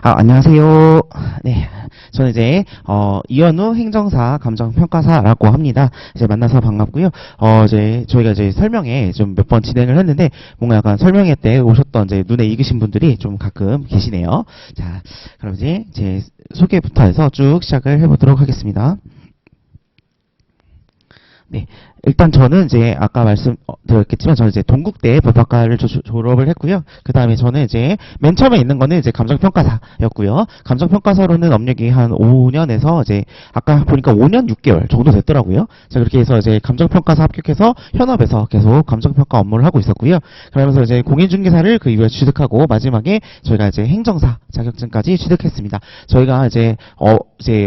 안녕하세요. 네. 저는 이제, 이현우 행정사 감정평가사라고 합니다. 이제 만나서 반갑고요. 이제, 저희가 이제 설명회 좀 몇 번 진행을 했는데, 뭔가 약간 설명회 때 오셨던 이제 눈에 익으신 분들이 좀 가끔 계시네요. 자, 그럼 이제 제 소개부터 해서 쭉 시작을 해보도록 하겠습니다. 네. 일단 저는 이제 아까 말씀드렸겠지만 저는 이제 동국대 법학과를 졸업을 했고요. 그 다음에 저는 이제 맨 처음에 있는 거는 이제 감정평가사였고요. 감정평가사로는 업력이 한 5년에서 이제 아까 보니까 5년 6개월 정도 됐더라고요. 자, 그렇게 해서 이제 감정평가사 합격해서 현업에서 계속 감정평가 업무를 하고 있었고요. 그러면서 이제 공인중개사를 그 이후에 취득하고 마지막에 저희가 이제 행정사 자격증까지 취득했습니다. 저희가 이제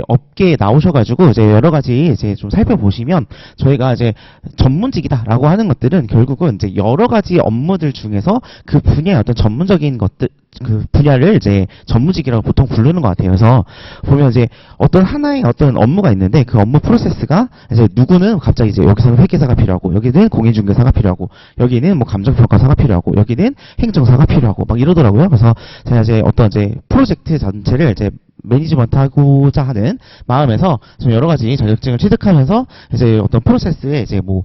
업계에 나오셔가지고 이제 여러 가지 이제 좀 살펴보시면 저희가 이제 전문직이다라고 하는 것들은 결국은 이제 여러 가지 업무들 중에서 그 분야의 어떤 전문적인 것들, 그 분야를 이제 전문직이라고 보통 부르는 것 같아요. 그래서 보면 이제 어떤 하나의 어떤 업무가 있는데 그 업무 프로세스가 이제 누구는 갑자기 이제 여기서는 회계사가 필요하고 여기는 공인중개사가 필요하고 여기는 뭐 감정평가사가 필요하고 여기는 행정사가 필요하고 막 이러더라고요. 그래서 제가 이제 어떤 이제 프로젝트 전체를 이제 매니지먼트 하고자 하는 마음에서 좀 여러 가지 자격증을 취득하면서 이제 어떤 프로세스에 이제 뭐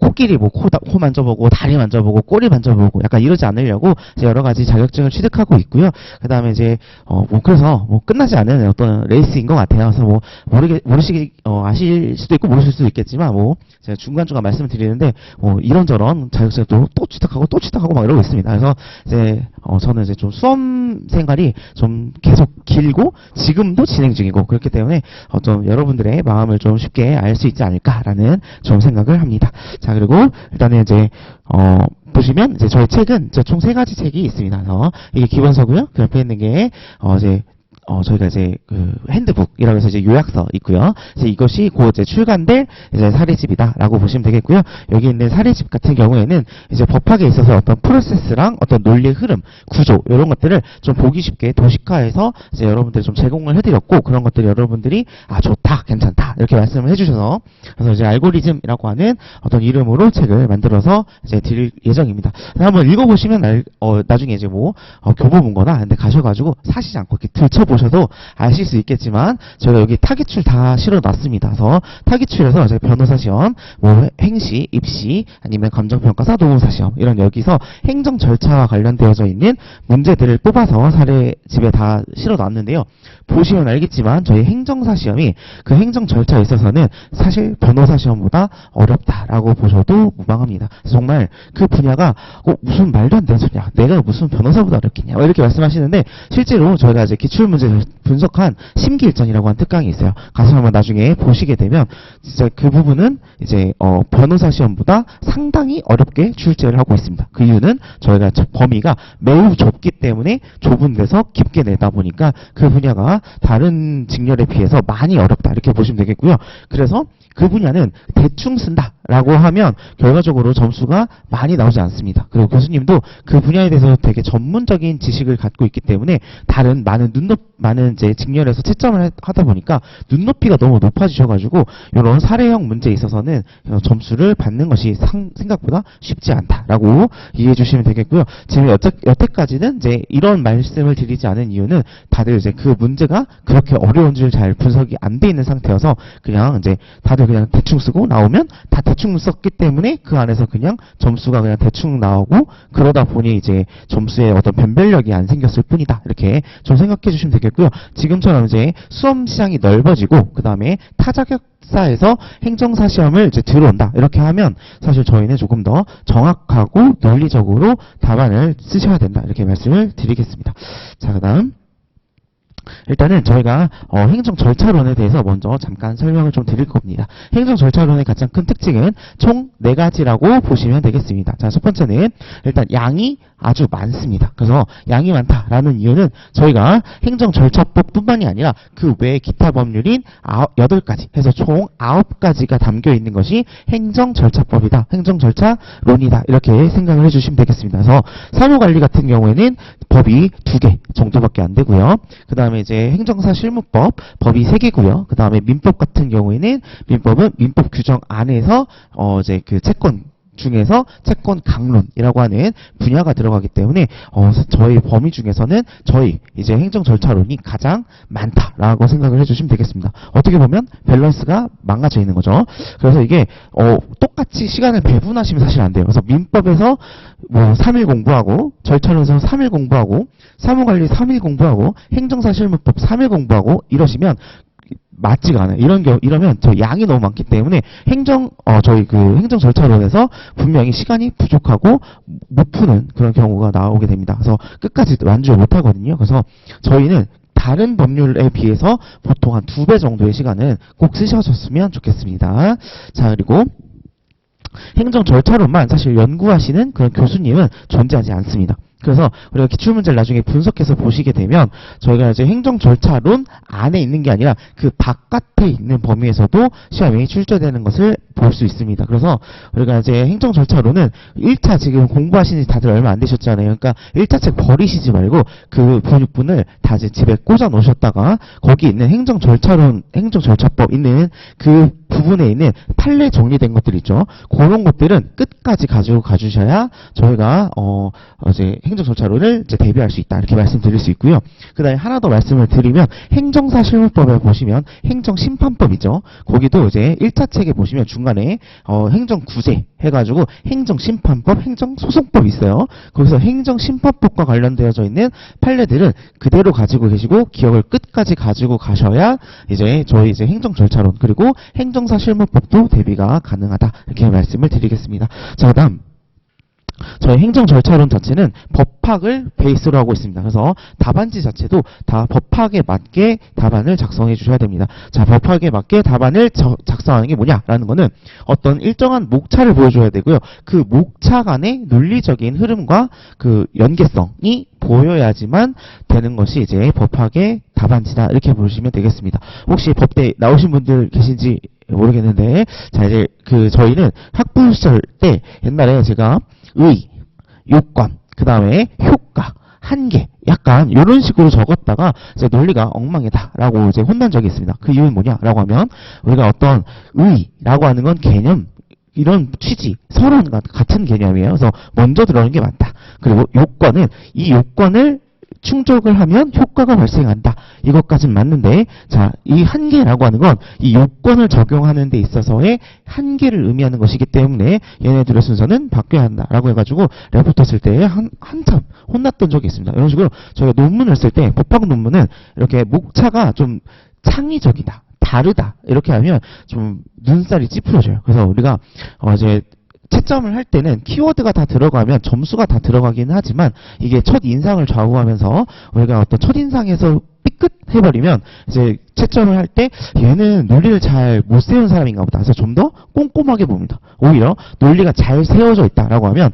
코끼리 뭐 코 만져보고 다리 만져보고 꼬리 만져보고 약간 이러지 않으려고 이제 여러 가지 자격증을 취득하고 있고요. 그 다음에 이제 뭐 그래서 뭐 끝나지 않은 어떤 레이스인 것 같아요. 그래서 뭐 아실 수도 있고 모르실 수도 있겠지만 뭐 제가 중간중간 말씀을 드리는데 뭐 이런저런 자격증을 또 취득하고 막 이러고 있습니다. 그래서 이제 저는 이제 좀 수험 생활이 좀 계속 길고 지금도 진행 중이고 그렇기 때문에 좀 여러분들의 마음을 좀 쉽게 알 수 있지 않을까라는 좀 생각을 합니다. 자, 그리고 일단은 이제 보시면 이제 저희 책은 총 3가지 책이 있습니다. 그래서 이게 기본서고요. 그 옆에 있는 게 저희가 이제 그 핸드북이라고 해서 이제 요약서 있고요. 이제 이것이 곧 이제 출간될 이제 사례집이다라고 보시면 되겠고요. 여기 있는 사례집 같은 경우에는 이제 법학에 있어서 어떤 프로세스랑 어떤 논리 흐름, 구조 이런 것들을 좀 보기 쉽게 도식화해서 이제 여러분들이 좀 제공을 해드렸고 그런 것들 여러분들이 좋다, 괜찮다 이렇게 말씀을 해주셔서 그래서 이제 알고리즘이라고 하는 어떤 이름으로 책을 만들어서 이제 드릴 예정입니다. 한번 읽어보시면 나중에 이제 뭐 교보문고나 근데 가셔가지고 사시지 않고 이렇게 들춰보셔도 아실 수 있겠지만 저희가 여기 타깃출 다 실어놨습니다. 그래서 타깃출에서 저희 변호사 시험, 뭐 행시, 입시, 아니면 감정평가사, 노무사 시험 이런 여기서 행정 절차와 관련되어져 있는 문제들을 뽑아서 사례집에 다 실어놨는데요. 보시면 알겠지만 저희 행정사 시험이 그 행정 절차에 있어서는 사실 변호사 시험보다 어렵다라고 보셔도 무방합니다. 정말 그 분야가 무슨 말도 안 되는 소리야. 내가 무슨 변호사보다 어렵겠냐. 이렇게 말씀하시는데 실제로 저희가 이제 기출문제를 분석한 심기일전이라고 하는 특강이 있어요. 가서 한번 나중에 보시게 되면 진짜 그 부분은 이제 변호사 시험보다 상당히 어렵게 출제를 하고 있습니다. 그 이유는 저희가 범위가 매우 좁기 때문에 좁은 데서 깊게 내다 보니까 그 분야가 다른 직렬에 비해서 많이 어렵다 이렇게 보시면 되겠고요. 그래서 그 분야는 대충 쓴다라고 하면 결과적으로 점수가 많이 나오지 않습니다. 그리고 교수님도 그 분야에 대해서 되게 전문적인 지식을 갖고 있기 때문에 다른 많은 이제 직렬에서 채점을 하다 보니까 눈높이가 너무 높아지셔가지고 이런 사례형 문제에 있어서는 점수를 받는 것이 생각보다 쉽지 않다라고 이해해 주시면 되겠고요. 지금 여태까지는 이제 이런 말씀을 드리지 않은 이유는 다들 이제 그 문제가 그렇게 어려운 줄 잘 분석이 안 돼 있는 상태여서 그냥 이제 다들 그냥 대충 쓰고 나오면 다 대충 썼기 때문에 그 안에서 그냥 점수가 그냥 대충 나오고 그러다 보니 이제 점수에 어떤 변별력이 안 생겼을 뿐이다. 이렇게 좀 생각해 주시면 되겠고요. 지금처럼 이제 수험 시장이 넓어지고 그 다음에 타자격사에서 행정사 시험을 이제 들어온다. 이렇게 하면 사실 저희는 조금 더 정확하고 논리적으로 답안을 쓰셔야 된다. 이렇게 말씀을 드리겠습니다. 자, 그 다음. 일단은 저희가 행정 절차론에 대해서 먼저 잠깐 설명을 좀 드릴 겁니다. 행정 절차론의 가장 큰 특징은 총 4가지라고 보시면 되겠습니다. 자, 첫 번째는 일단 양이 아주 많습니다. 그래서 양이 많다라는 이유는 저희가 행정 절차법 뿐만이 아니라 그 외에 기타 법률인 8가지 해서 총 9가지가 담겨 있는 것이 행정 절차법이다. 행정 절차론이다. 이렇게 생각을 해주시면 되겠습니다. 그래서 사무관리 같은 경우에는 법이 2개 정도밖에 안 되고요. 그 다음에 이제 행정사 실무법 법이 3개고요. 그 다음에 민법 같은 경우에는 민법은 민법 규정 안에서 이제 그 채권 중에서 채권 강론이라고 하는 분야가 들어가기 때문에 저희 범위 중에서는 저희 이제 행정 절차론이 가장 많다라고 생각을 해주시면 되겠습니다. 어떻게 보면 밸런스가 망가져 있는 거죠. 그래서 이게 똑같이 시간을 배분하시면 사실 안 돼요. 그래서 민법에서 뭐 3일 공부하고 절차론에서 3일 공부하고 사무관리 3일 공부하고 행정사 실무법 3일 공부하고 이러시면 맞지가 않아요. 이러면 저 양이 너무 많기 때문에 저희 그 행정 절차론에서 분명히 시간이 부족하고 못 푸는 그런 경우가 나오게 됩니다. 그래서 끝까지 완주를 못 하거든요. 그래서 저희는 다른 법률에 비해서 보통 한 2배 정도의 시간은 꼭 쓰셔줬으면 좋겠습니다. 자, 그리고 행정 절차론만 사실 연구하시는 그런 교수님은 존재하지 않습니다. 그래서 우리가 기출문제를 나중에 분석해서 보시게 되면 저희가 이제 행정 절차론 안에 있는 게 아니라 그 바깥에 있는 범위에서도 시험이 출제되는 것을 볼 수 있습니다. 그래서 우리가 이제 행정 절차론은 1차 지금 공부하신 지 다들 얼마 안 되셨잖아요. 그러니까 1차 책 버리시지 말고 그 근육분을 다 이제 집에 꽂아 놓으셨다가 거기 있는 행정 절차론, 행정 절차법 있는 그 부분에 있는 판례 정리된 것들 있죠. 그런 것들은 끝까지 가지고 가주셔야 저희가 이제 행정 절차론을 이제 대비할 수 있다 이렇게 말씀드릴 수 있고요. 그다음에 하나 더 말씀을 드리면 행정사 실무법에 보시면 행정심판법이죠. 거기도 이제 1차 책에 보시면 중간에 행정구제 해가지고 행정심판법, 행정소송법 있어요. 거기서 행정심판법과 관련되어져 있는 판례들은 그대로 가지고 계시고 기억을 끝까지 가지고 가셔야 이제 저희 이제 행정절차론 그리고 행정사 실무법도 대비가 가능하다 이렇게 말씀을 드리겠습니다. 자, 그다음 저희 행정절차론 자체는 법학을 베이스로 하고 있습니다. 그래서 답안지 자체도 다 법학에 맞게 답안을 작성해 주셔야 됩니다. 자, 법학에 맞게 답안을 작성하는 게 뭐냐라는 거는 어떤 일정한 목차를 보여줘야 되고요. 그 목차 간의 논리적인 흐름과 그 연계성이 보여야지만 되는 것이 이제 법학의 답안지다 이렇게 보시면 되겠습니다. 혹시 법대 나오신 분들 계신지 모르겠는데, 자, 이제 저희는 학부 시절 때 옛날에 제가 의, 요건, 그 다음에 효과, 한계, 약간 이런 식으로 적었다가 이제 논리가 엉망이다라고 이제 혼난 적이 있습니다. 그 이유는 뭐냐라고 하면 우리가 어떤 의라고 하는 건 개념, 이런 취지, 서론 같은 개념이에요. 그래서 먼저 들어오는 게 맞다. 그리고 요건은 이 요건을 충족을 하면 효과가 발생한다. 이것까진 맞는데, 자, 이 한계라고 하는 건 이 요건을 적용하는 데 있어서의 한계를 의미하는 것이기 때문에 얘네들의 순서는 바뀌어야 한다라고 해가지고 레포트 쓸 때 한참 혼났던 적이 있습니다. 이런 식으로 저희가 논문을 쓸 때 법학 논문은 이렇게 목차가 좀 창의적이다, 다르다 이렇게 하면 좀 눈살이 찌푸려져요. 그래서 우리가 이제 채점을 할 때는 키워드가 다 들어가면 점수가 다 들어가기는 하지만 이게 첫 인상을 좌우하면서 우리가 어떤 첫 인상에서 삐끗 해버리면 이제 채점을 할 때 얘는 논리를 잘 못 세운 사람인가 보다. 그래서 좀 더 꼼꼼하게 봅니다. 오히려 논리가 잘 세워져 있다라고 하면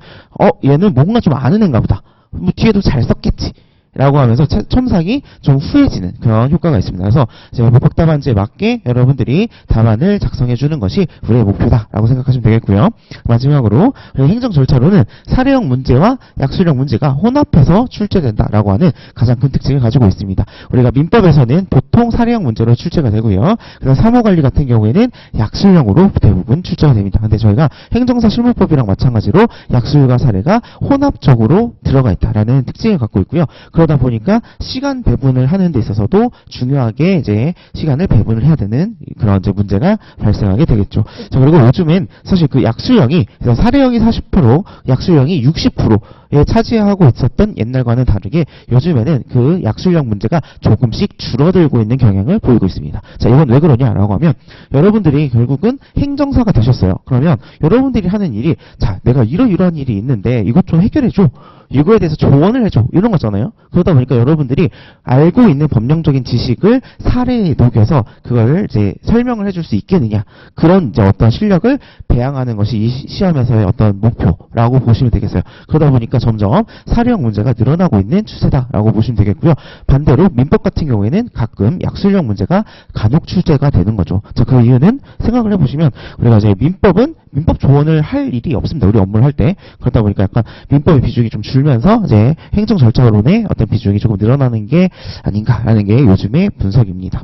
얘는 뭔가 좀 아는 애인가 보다. 뭐 뒤에도 잘 썼겠지. 라고 하면서 첨삭이 좀 후해지는 그런 효과가 있습니다. 그래서 제가 법학 답안지에 맞게 여러분들이 답안을 작성해 주는 것이 우리의 목표다라고 생각하시면 되겠고요. 마지막으로 행정 절차로는 사례형 문제와 약술형 문제가 혼합해서 출제된다라고 하는 가장 큰 특징을 가지고 있습니다. 우리가 민법에서는 보통 사례형 문제로 출제가 되고요. 그래서 사무관리 같은 경우에는 약술형으로 대부분 출제가 됩니다. 근데 저희가 행정사 실무법이랑 마찬가지로 약술과 사례가 혼합적으로 들어가 있다라는 특징을 갖고 있고요. 그러다 보니까 시간 배분을 하는 데 있어서도 중요하게 이제 시간을 배분을 해야 되는 그런 이제 문제가 발생하게 되겠죠. 자, 그리고 요즘엔 사실 그 약술형이, 그래서 사례형이 40%, 약술형이 60%에 차지하고 있었던 옛날과는 다르게 요즘에는 그 약술형 문제가 조금씩 줄어들고 있는 경향을 보이고 있습니다. 자, 이건 왜 그러냐라고 하면 여러분들이 결국은 행정사가 되셨어요. 그러면 여러분들이 하는 일이, 자, 내가 이러이러한 일이 있는데 이것 좀 해결해줘. 이거에 대해서 조언을 해줘. 이런 거잖아요. 그러다 보니까 여러분들이 알고 있는 법령적인 지식을 사례에 녹여서 그걸 이제 설명을 해줄 수 있겠느냐. 그런 이제 어떤 실력을 배양하는 것이 이 시험에서의 어떤 목표라고 보시면 되겠어요. 그러다 보니까 점점 사례형 문제가 늘어나고 있는 추세다라고 보시면 되겠고요. 반대로 민법 같은 경우에는 가끔 약술형 문제가 간혹 출제가 되는 거죠. 자, 그 이유는 생각을 해보시면 우리가 이제 민법 조언을 할 일이 없습니다. 우리 업무를 할 때. 그러다 보니까 약간 민법의 비중이 좀 줄면서 이제 행정 절차론의 어떤 비중이 조금 늘어나는 게 아닌가라는 게 요즘의 분석입니다.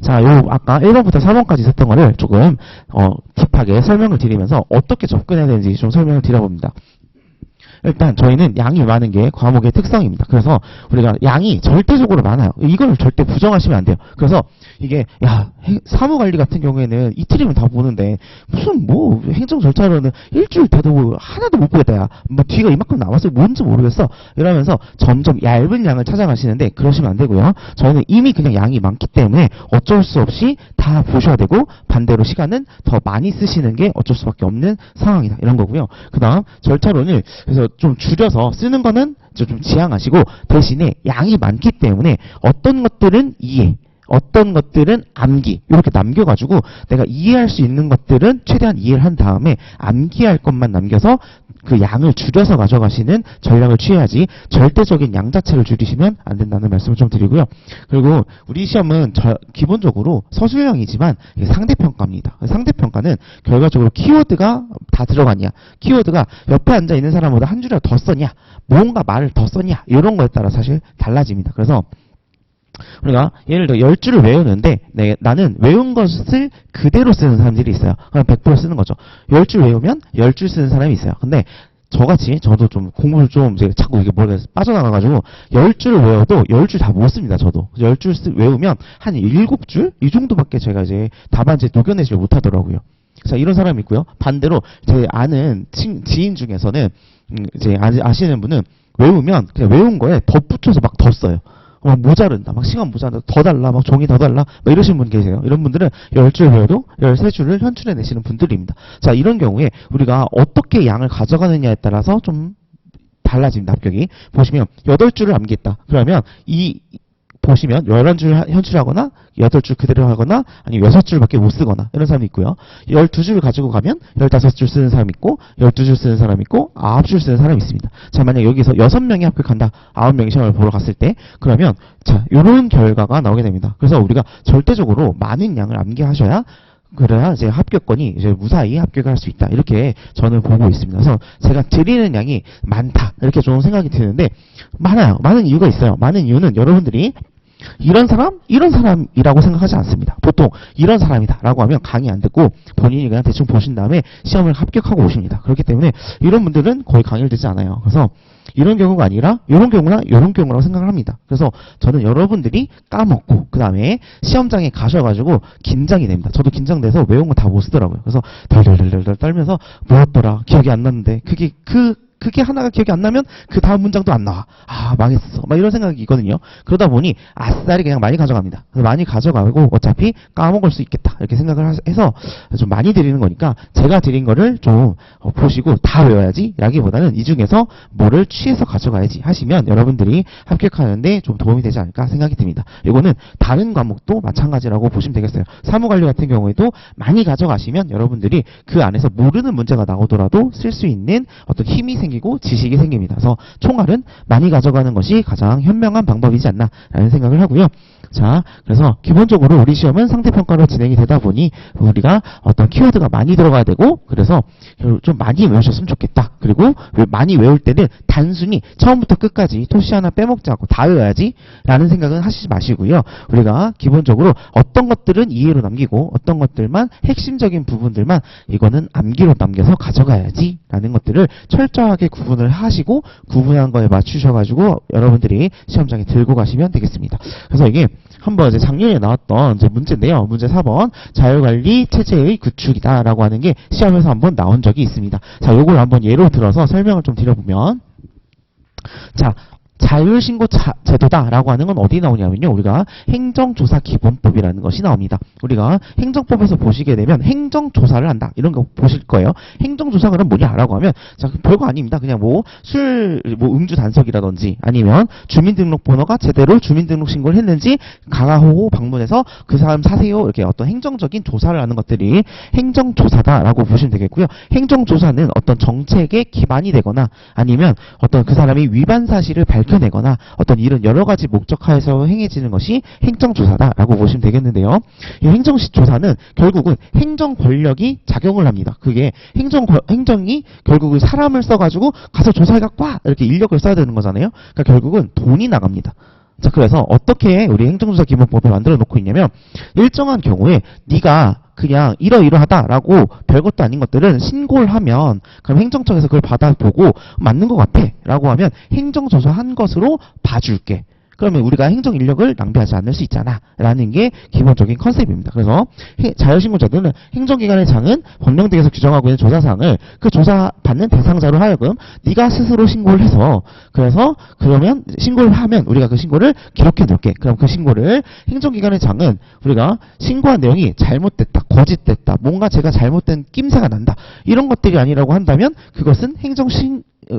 자, 아까 1번부터 4번까지 있었던 거를 조금, 딥하게 설명을 드리면서 어떻게 접근해야 되는지 좀 설명을 드려봅니다. 일단 저희는 양이 많은 게 과목의 특성입니다. 그래서 우리가 양이 절대적으로 많아요. 이걸 절대 부정하시면 안 돼요. 그래서 이게 사무관리 같은 경우에는 이틀이면 다 보는데 무슨 뭐 행정 절차로는 일주일 돼도 뭐 하나도 못 보겠다. 야, 뭐 뒤가 이만큼 남았어요. 뭔지 모르겠어. 이러면서 점점 얇은 양을 찾아가시는데 그러시면 안 되고요. 저희는 이미 그냥 양이 많기 때문에 어쩔 수 없이 다 보셔야 되고 반대로 시간은 더 많이 쓰시는 게 어쩔 수밖에 없는 상황이다. 이런 거고요. 그 다음 절차론을 그래서 좀 줄여서 쓰는 거는 좀 지양하시고 대신에 양이 많기 때문에 어떤 것들은 이해, 어떤 것들은 암기 이렇게 남겨가지고 내가 이해할 수 있는 것들은 최대한 이해를 한 다음에 암기할 것만 남겨서 그 양을 줄여서 가져가시는 전략을 취해야지 절대적인 양 자체를 줄이시면 안 된다는 말씀을 좀 드리고요. 그리고 우리 시험은 기본적으로 서술형이지만 상대평가입니다. 상대평가는 결과적으로 키워드가 다 들어갔냐, 키워드가 옆에 앉아있는 사람보다 한 줄이라도 더 썼냐, 뭔가 말을 더 썼냐 이런 거에 따라 사실 달라집니다. 그래서 우리가 예를 들어 10줄을 외우는데 나는 외운 것을 그대로 쓰는 사람들이 있어요. 그럼 100% 쓰는 거죠. 10줄 외우면 10줄 쓰는 사람이 있어요. 근데 저같이 저도 좀 공부를 좀 이제 자꾸 이게 모르겠어 빠져나가가지고 10줄을 외워도 10줄 다 못 씁니다. 저도 10줄 외우면 한 7줄 이 정도밖에 제가 이제 답안지에 녹여내지를 못하더라고요. 자, 이런 사람이 있고요. 반대로 제 아는 지인 중에서는 이제 아시는 분은 외우면 그냥 외운 거에 덧붙여서 막 더 써요. 모자른다. 막 시간 모자른다. 더 달라. 막 종이 더 달라. 막 이러시는 분 계세요. 이런 분들은 10줄 외워도 13줄을 현출해 내시는 분들입니다. 자, 이런 경우에 우리가 어떻게 양을 가져가느냐에 따라서 좀 달라집니다. 합격이. 보시면 8줄을 암기했다. 그러면 보시면 11줄 현출하거나 8줄 그대로 하거나 아니면 6줄밖에 못 쓰거나 이런 사람이 있고요. 12줄 가지고 가면 15줄 쓰는 사람 있고 12줄 쓰는 사람 있고 9줄 쓰는 사람이 있습니다. 자, 만약 여기서 6명이 합격한다. 9명이 시험을 보러 갔을 때 그러면 자, 요런 결과가 나오게 됩니다. 그래서 우리가 절대적으로 많은 양을 암기하셔야 그래야 이제 합격권이 이제 무사히 합격을 할 수 있다. 이렇게 저는 보고 있습니다. 그래서 제가 드리는 양이 많다. 이렇게 좀 생각이 드는데 많아요. 많은 이유가 있어요. 많은 이유는 여러분들이 이런 사람이라고 생각하지 않습니다. 보통 이런 사람이다 라고 하면 강의 안 듣고 본인이 그냥 대충 보신 다음에 시험을 합격하고 오십니다. 그렇기 때문에 이런 분들은 거의 강의를 듣지 않아요. 그래서 이런 경우가 아니라 이런 경우나 이런 경우라고 생각을 합니다. 그래서 저는 여러분들이 까먹고 그 다음에 시험장에 가셔가지고 긴장이 됩니다. 저도 긴장돼서 외운 거 다 못 쓰더라고요. 그래서 덜덜덜덜 떨면서 뭐였더라 기억이 안 났는데 그게 하나가 기억이 안 나면 그 다음 문장도 안 나와. 아, 망했어. 막 이런 생각이 있거든요. 그러다 보니 아싸리 그냥 많이 가져갑니다. 많이 가져가고 어차피 까먹을 수 있겠다. 이렇게 생각을 해서 좀 많이 드리는 거니까 제가 드린 거를 좀 보시고 다 외워야지 라기보다는 이 중에서 뭐를 취해서 가져가야지 하시면 여러분들이 합격하는데 좀 도움이 되지 않을까 생각이 듭니다. 이거는 다른 과목도 마찬가지라고 보시면 되겠어요. 사무관리 같은 경우에도 많이 가져가시면 여러분들이 그 안에서 모르는 문제가 나오더라도 쓸 수 있는 어떤 힘이 생기고 지식이 생깁니다. 그래서 총알은 많이 가져가는 것이 가장 현명한 방법이지 않나라는 생각을 하고요. 자, 그래서 기본적으로 우리 시험은 상대평가로 진행이 되다 보니 우리가 어떤 키워드가 많이 들어가야 되고 그래서 좀 많이 외우셨으면 좋겠다. 그리고 많이 외울 때는 단순히 처음부터 끝까지 토시 하나 빼먹지 않고 다 외워야지 라는 생각은 하시지 마시고요. 우리가 기본적으로 어떤 것들은 이해로 남기고 어떤 것들만 핵심적인 부분들만 이거는 암기로 남겨서 가져가야지 라는 것들을 철저하게 구분을 하시고 구분한 거에 맞추셔가지고 여러분들이 시험장에 들고 가시면 되겠습니다. 그래서 이게 한번 이제 작년에 나왔던 이제 문제인데요. 문제 4번 자율관리 체제의 구축이다라고 하는 게 시험에서 한번 나온 적이 있습니다. 자, 요걸 한번 예로 들어서 설명을 좀 드려보면 자, 자율신고 제도다라고 하는 건 어디 나오냐면요. 우리가 행정조사기본법이라는 것이 나옵니다. 우리가 행정법에서 보시게 되면 행정조사를 한다. 이런 거 보실 거예요. 행정조사가 그럼 뭐냐라고 하면 자, 별거 아닙니다. 그냥 음주 단속이라든지 아니면 주민등록번호가 제대로 주민등록 신고를 했는지 강화호 방문해서 그 사람 사세요. 이렇게 어떤 행정적인 조사를 하는 것들이 행정조사다라고 보시면 되겠고요. 행정조사는 어떤 정책에 기반이 되거나 아니면 어떤 그 사람이 위반 사실을 밝혀내거나 어떤 이런 여러 가지 목적하에서 행해지는 것이 행정조사다라고 보시면 되겠는데요. 이 행정조사는 결국은 행정 권력이 작용을 합니다. 그게 행정이 결국은 사람을 써가지고 가서 조사해갖고 와! 이렇게 인력을 써야 되는 거잖아요. 그러니까 결국은 돈이 나갑니다. 자, 그래서 어떻게 우리 행정조사기본법을 만들어 놓고 있냐면, 일정한 경우에 네가 그냥 이러이러하다라고 별것도 아닌 것들은 신고를 하면, 그럼 행정청에서 그걸 받아보고 맞는 것 같아 라고 하면 행정조사한 것으로 봐줄게. 그러면 우리가 행정 인력을 낭비하지 않을 수 있잖아 라는 게 기본적인 컨셉입니다. 그래서 자율신고자들은 행정기관의 장은 법령등에서 규정하고 있는 조사사항을 그 조사받는 대상자로 하여금 네가 스스로 신고를 해서, 그래서 그러면 신고를 하면 우리가 그 신고를 기록해 놓을게. 그럼 그 신고를 행정기관의 장은 우리가 신고한 내용이 잘못됐다, 거짓됐다, 뭔가 제가 잘못된 낌새가 난다, 이런 것들이 아니라고 한다면 그것은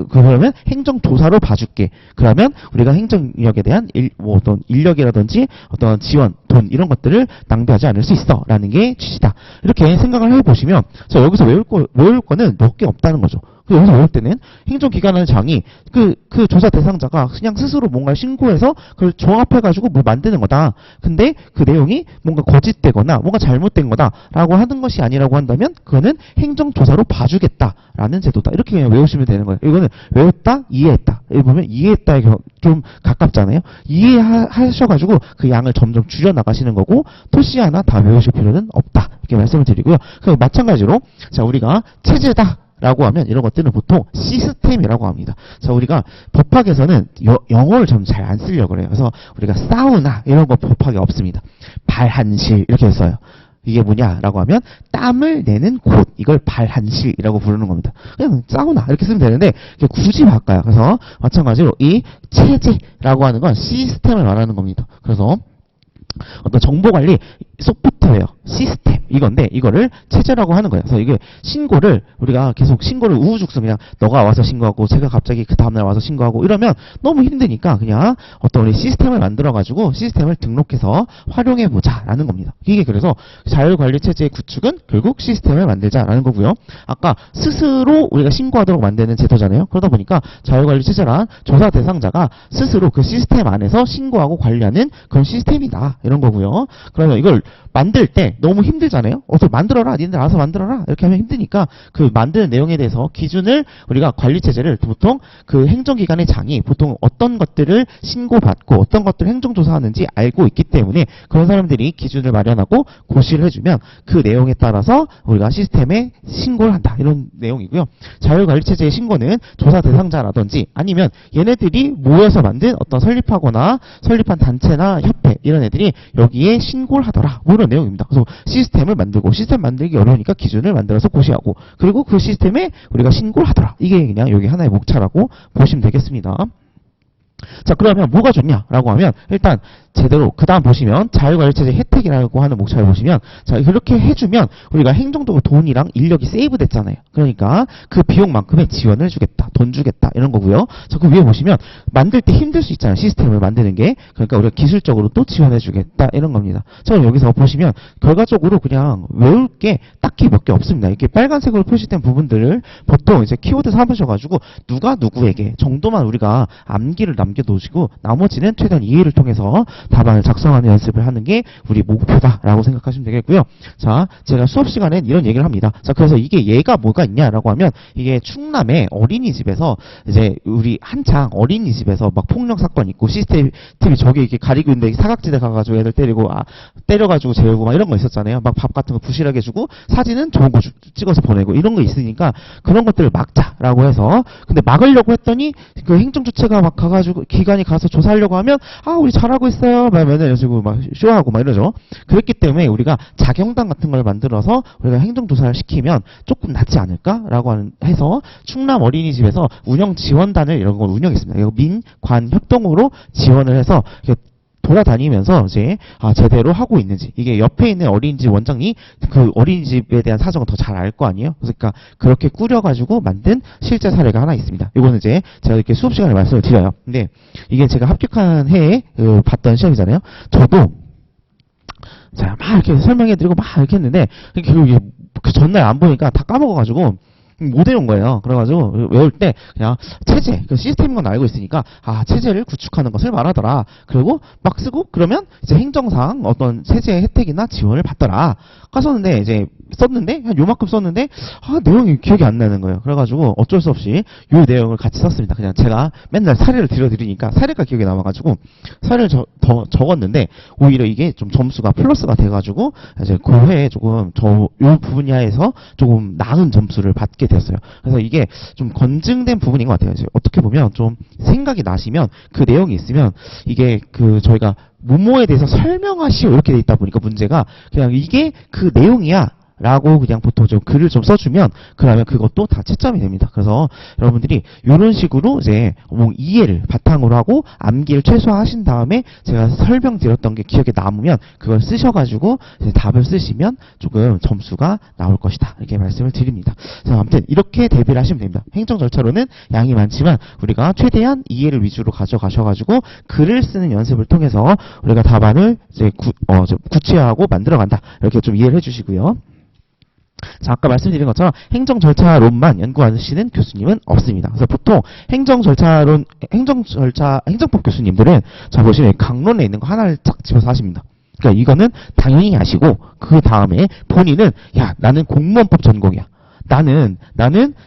그러면 행정조사로 봐줄게. 그러면 우리가 행정력에 대한 어떤 인력이라든지 어떤 지원, 돈 이런 것들을 낭비하지 않을 수 있어 라는 게 취지다. 이렇게 생각을 해보시면, 자, 여기서 외울 거는 몇 개 없다는 거죠. 여기서 외울 때는 행정기관의 장이 그 조사 대상자가 그냥 스스로 뭔가를 신고해서 그걸 종합해가지고 뭐 만드는 거다. 근데 그 내용이 뭔가 거짓되거나 뭔가 잘못된 거다라고 하는 것이 아니라고 한다면 그거는 행정조사로 봐주겠다라는 제도다. 이렇게 그냥 외우시면 되는 거예요. 이거는 외웠다, 이해했다. 여기 보면 이해했다에 좀 가깝잖아요. 이해하셔가지고 그 양을 점점 줄여나가시는 거고, 토시 하나 다 외우실 필요는 없다. 이렇게 말씀을 드리고요. 그럼 마찬가지로 자, 우리가 체제다 라고 하면 이런 것들은 보통 시스템이라고 합니다. 자, 우리가 법학에서는 영어를 좀 잘 안 쓰려고 그래요. 그래서 우리가 사우나 이런 거 법학에 없습니다. 발한실 이렇게 써요. 이게 뭐냐라고 하면 땀을 내는 곳, 이걸 발한실이라고 부르는 겁니다. 그냥 사우나 이렇게 쓰면 되는데 굳이 바꿔요. 그래서 마찬가지로 이 체제라고 하는 건 시스템을 말하는 겁니다. 그래서 어떤 정보관리 소프트웨어, 시스템 이건데 이거를 체제라고 하는 거예요. 그래서 이게 신고를 우리가 계속 신고를 우후죽순 그냥 너가 와서 신고하고 제가 갑자기 그 다음날 와서 신고하고 이러면 너무 힘드니까 그냥 어떤 우리 시스템을 만들어가지고 시스템을 등록해서 활용해보자 라는 겁니다. 이게 그래서 자율관리체제의 구축은 결국 시스템을 만들자라는 거고요. 아까 스스로 우리가 신고하도록 만드는 제도잖아요. 그러다 보니까 자율관리체제란 조사 대상자가 스스로 그 시스템 안에서 신고하고 관리하는 그런 시스템이다 이런 거고요. 그러면 이걸 만들 때 너무 힘들잖아요. 어서 만들어라, 니네들 알아서 만들어라 이렇게 하면 힘드니까 그 만드는 내용에 대해서 기준을 우리가 관리체제를 보통 그 행정기관의 장이 보통 어떤 것들을 신고받고 어떤 것들을 행정조사하는지 알고 있기 때문에 그런 사람들이 기준을 마련하고 고시를 해주면 그 내용에 따라서 우리가 시스템에 신고를 한다 이런 내용이고요. 자율관리체제의 신고는 조사 대상자라든지 아니면 얘네들이 모여서 만든 어떤 설립하거나 설립한 단체나 협회 이런 애들이 여기에 신고를 하더라 뭐 이런 내용입니다. 그래서 시스템을 만들고 시스템 만들기 어려우니까 기준을 만들어서 고시하고 그리고 그 시스템에 우리가 신고를 하더라. 이게 그냥 여기 하나의 목차라고 보시면 되겠습니다. 자, 그러면 뭐가 좋냐라고 하면 일단 제대로 그 다음 보시면 자율관리체제 혜택이라고 하는 목차를 보시면 자, 그렇게 해주면 우리가 행정적으로 돈이랑 인력이 세이브 됐잖아요. 그러니까 그 비용만큼의 지원을 주겠다, 돈 주겠다 이런 거고요. 자, 그 위에 보시면 만들 때 힘들 수 있잖아요. 시스템을 만드는 게. 그러니까 우리가 기술적으로 또 지원해 주겠다 이런 겁니다. 자, 그럼 여기서 보시면 결과적으로 그냥 외울 게 딱히 몇 개 없습니다. 이렇게 빨간색으로 표시된 부분들을 보통 이제 키워드 삼으셔가지고 누가 누구에게 정도만 우리가 암기를 남겨놓으시고 나머지는 최대한 이해를 통해서 답안을 작성하는 연습을 하는 게 우리 목표다라고 생각하시면 되겠고요. 자, 제가 수업 시간엔 이런 얘기를 합니다. 자, 그래서 이게 얘가 뭐가 있냐라고 하면 이게 충남의 어린이집에서 이제 우리 한창 어린이집에서 막 폭력 사건 있고 CCTV 저기 이렇게 가리고 있는데 사각지대 가가지고 애들 때리고 때려가지고 재우고 막 이런 거 있었잖아요. 막 밥 같은 거 부실하게 주고 사진은 좋은 거 찍어서 보내고 이런 거 있으니까 그런 것들을 막자라고 해서 근데 막으려고 했더니 그 행정주체가 막 가가지고 기관이 가서 조사하려고 하면 우리 잘하고 있어요. 막 맨날 막 쇼하고 막 이러죠. 그랬기 때문에 우리가 자경단 같은 걸 만들어서 우리가 행정조사를 시키면 조금 낫지 않을까라고 해서 충남 어린이집에서 운영 지원단을 이런 걸 운영했습니다. 이거 민관 협동으로 지원을 해서 돌아다니면서 이제 제대로 하고 있는지 이게 옆에 있는 어린이집 원장이 그 어린이집에 대한 사정을 더 잘 알 거 아니에요. 그러니까 그렇게 꾸려가지고 만든 실제 사례가 하나 있습니다. 이거는 이제 제가 이렇게 수업 시간에 말씀을 드려요. 근데 이게 제가 합격한 해에 봤던 시험이잖아요. 저도 자 막 이렇게 설명해드리고 막 이렇게 했는데 결국 그 전날 안 보니까 다 까먹어가지고 못 외운 거예요. 그래가지고 외울 때 그냥 체제, 그 시스템인 건 알고 있으니까 체제를 구축하는 것을 말하더라. 그리고 막 쓰고 그러면 이제 행정상 어떤 체제의 혜택이나 지원을 받더라. 썼는데 이제 썼는데 한 요만큼 썼는데 내용이 기억이 안 나는 거예요. 그래가지고 어쩔 수 없이 요 내용을 같이 썼습니다. 그냥 제가 맨날 사례를 들려드리니까 사례가 기억에 남아가지고 사례를 더 적었는데 오히려 이게 좀 점수가 플러스가 돼가지고 이제 그 회에 조금 요 분야에서 조금 나은 점수를 받게 됐어요. 그래서 이게 좀 검증된 부분인 것 같아요. 이제 어떻게 보면 좀 생각이 나시면 그 내용이 있으면 이게 그 저희가 뭐뭐에 대해서 설명하시오 이렇게 돼 있다 보니까 문제가 그냥 이게 그 내용이야 라고 그냥 보통 좀 글을 좀 써주면 그러면 그것도 다 채점이 됩니다. 그래서 여러분들이 이런 식으로 이제 이해를 바탕으로 하고 암기를 최소화하신 다음에 제가 설명드렸던 게 기억에 남으면 그걸 쓰셔가지고 이제 답을 쓰시면 조금 점수가 나올 것이다 이렇게 말씀을 드립니다. 그래서 아무튼 이렇게 대비를 하시면 됩니다. 행정 절차로는 양이 많지만 우리가 최대한 이해를 위주로 가져가셔가지고 글을 쓰는 연습을 통해서 우리가 답안을 이제 구체화하고 만들어간다 이렇게 좀 이해를 해주시고요. 자, 아까 말씀드린 것처럼 행정 절차론만 연구하시는 교수님은 없습니다. 그래서 보통 행정법 교수님들은 자 보시면 강론에 있는 거 하나를 쫙 집어서 하십니다. 그러니까 이거는 당연히 아시고 그 다음에 본인은 나는 공무원법 전공이야. 나는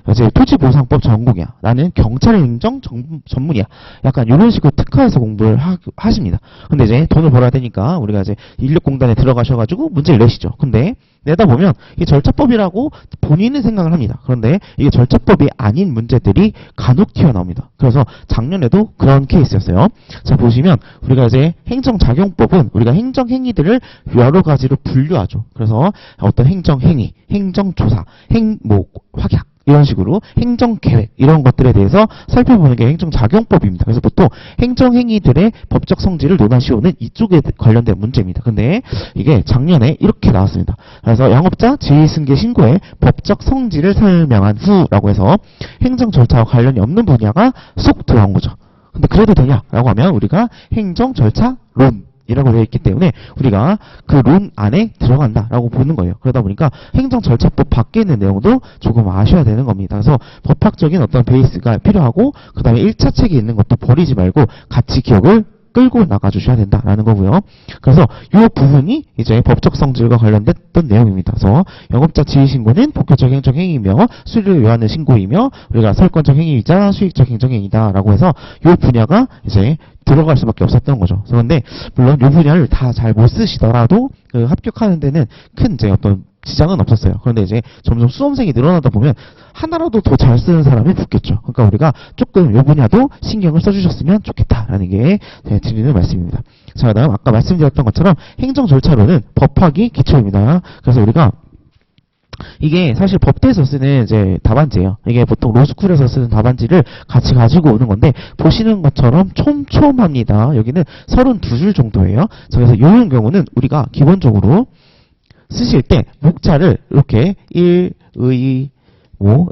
이제 토지보상법 전공이야. 나는 경찰행정 전문이야. 약간 이런 식으로 특화해서 공부를 하십니다. 근데 이제 돈을 벌어야 되니까 우리가 이제 인력공단에 들어가셔가지고 문제를 내시죠. 근데 내다 보면 이게 절차법이라고 본인은 생각을 합니다. 그런데 이게 절차법이 아닌 문제들이 간혹 튀어나옵니다. 그래서 작년에도 그런 케이스였어요. 자, 보시면 우리가 이제 행정작용법은 우리가 행정행위들을 여러 가지로 분류하죠. 그래서 어떤 행정행위, 행정조사, 확약 이런 식으로 행정계획 이런 것들에 대해서 살펴보는 게 행정작용법입니다. 그래서 보통 행정행위들의 법적 성질을 논하시오는 이쪽에 관련된 문제입니다. 근데 이게 작년에 이렇게 나왔습니다. 그래서 영업자 지휘승계 신고의 법적 성질을 설명한 후라고 해서 행정절차와 관련이 없는 분야가 쏙 들어간 거죠. 근데 그래도 되냐라고 하면 우리가 행정절차론 이라고 되어 있기 때문에 우리가 그 론 안에 들어간다라고 보는 거예요. 그러다 보니까 행정절차법 밖에 있는 내용도 조금 아셔야 되는 겁니다. 그래서 법학적인 어떤 베이스가 필요하고 그 다음에 1차 책에 있는 것도 버리지 말고 같이 기억을 끌고 나가주셔야 된다라는 거고요. 그래서 이 부분이 이제 법적 성질과 관련됐던 내용입니다. 그래서 영업자 지휘신고는 본격적 행정행위이며 수리를 요하는 신고이며 우리가 설권적 행위이자 수익적 행정행위다라고 해서 이 분야가 이제 들어갈 수밖에 없었던 거죠. 그런데 물론 이 분야를 다 잘 못 쓰시더라도 그 합격하는 데는 큰 이제 어떤 지장은 없었어요. 그런데 이제 점점 수험생이 늘어나다 보면 하나라도 더 잘 쓰는 사람이 붙겠죠. 그러니까 우리가 조금 이 분야도 신경을 써주셨으면 좋겠다라는 게 드리는 말씀입니다. 자, 그다음 아까 말씀드렸던 것처럼 행정 절차로는 법학이 기초입니다. 그래서 우리가 이게 사실 법대에서 쓰는 이제 답안지예요. 이게 보통 로스쿨에서 쓰는 답안지를 같이 가지고 오는 건데 보시는 것처럼 촘촘합니다. 여기는 32줄 정도예요. 그래서 이런 경우는 우리가 기본적으로 쓰실 때 목차를 이렇게 1, 의,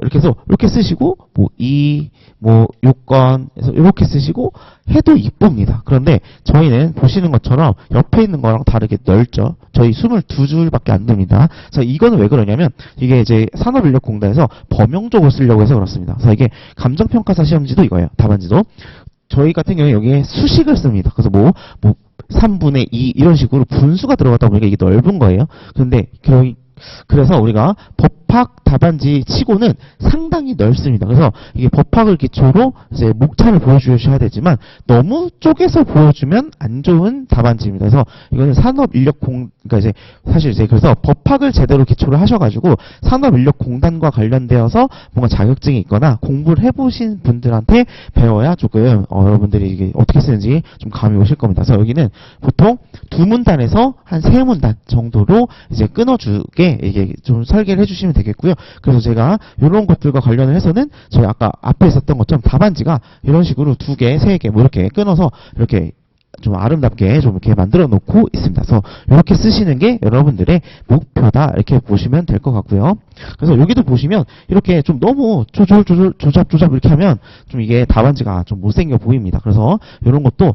이렇게 해서 이렇게 쓰시고 2, 6건 해서 이렇게 쓰시고 해도 이쁩니다. 그런데 저희는 보시는 것처럼 옆에 있는 거랑 다르게 넓죠. 저희 22줄밖에 안 됩니다. 자, 이거는 왜 그러냐면 이게 이제 산업인력공단에서 범용적으로 쓰려고 해서 그렇습니다. 그래서 이게 감정평가사 시험지도 이거예요. 답안지도. 저희 같은 경우에 여기에 수식을 씁니다. 그래서 3분의 2 이런 식으로 분수가 들어가다 보니까 이게 넓은 거예요. 그래서 우리가 법학 답안지 치고는 상당히 넓습니다. 그래서 이게 법학을 기초로 이제 목차를 보여주셔야 되지만 너무 쪼개서 보여주면 안 좋은 답안지입니다. 그래서 이거는 그러니까 이제 사실 이제 그래서 법학을 제대로 기초로 하셔가지고 산업인력공단과 관련되어서 뭔가 자격증이 있거나 공부를 해보신 분들한테 배워야 조금 여러분들이 이게 어떻게 쓰는지 좀 감이 오실 겁니다. 그래서 여기는 보통 2문단에서 한 3문단 정도로 이제 끊어주게 이게 좀 설계를 해주시면 되겠고요. 그래서 제가 이런 것들과 관련을 해서는 저희 아까 앞에 있었던 것처럼 답안지가 이런 식으로 2개, 3개 이렇게 끊어서 이렇게 좀 아름답게 좀 이렇게 만들어 놓고 있습니다. 그래서 이렇게 쓰시는 게 여러분들의 목표다 이렇게 보시면 될 것 같고요. 그래서 여기도 보시면 이렇게 좀 너무 조잡 이렇게 하면 좀 이게 답안지가 좀 못생겨 보입니다. 그래서 이런 것도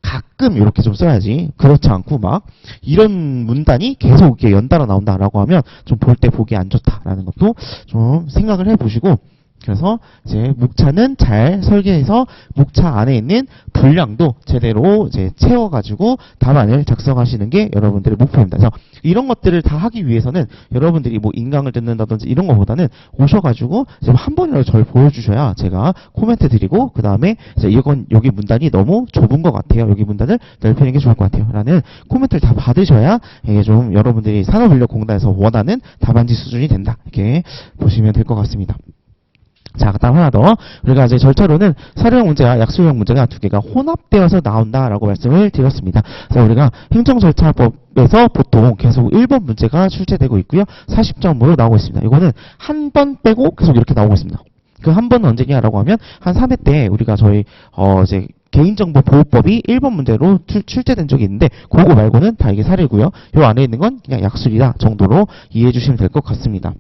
가끔 이렇게 좀 써야지. 그렇지 않고 막 이런 문단이 계속 이렇게 연달아 나온다라고 하면 좀 볼 때 보기 안 좋다라는 것도 좀 생각을 해보시고, 그래서 이제 목차는 잘 설계해서 목차 안에 있는 분량도 제대로 이제 채워가지고 답안을 작성하시는 게 여러분들의 목표입니다. 그래서 이런 것들을 다 하기 위해서는 여러분들이 뭐 인강을 듣는다든지 이런 것보다는 오셔가지고 이제 한 번이라도 저를 보여주셔야 제가 코멘트 드리고, 그 다음에 이제 이건 여기 문단이 너무 좁은 것 같아요. 여기 문단을 넓히는 게 좋을 것 같아요. 라는 코멘트를 다 받으셔야 이게 좀 여러분들이 산업인력공단에서 원하는 답안지 수준이 된다. 이렇게 보시면 될 것 같습니다. 자, 그다음 하나 더. 우리가 이제 절차로는 사료형 문제와 약수형 문제가 두 개가 혼합되어서 나온다라고 말씀을 드렸습니다. 그래서 우리가 행정절차법에서 보통 계속 1번 문제가 출제되고 있고요. 40점으로 나오고 있습니다. 이거는 한 번 빼고 계속 이렇게 나오고 있습니다. 그 한 번은 언제냐라고 하면 한 3회 때 우리가 저희 이제 개인정보보호법이 1번 문제로 출제된 적이 있는데, 그거 말고는 다 이게 사례고요. 요 안에 있는 건 그냥 약술이다 정도로 이해해 주시면 될 것 같습니다.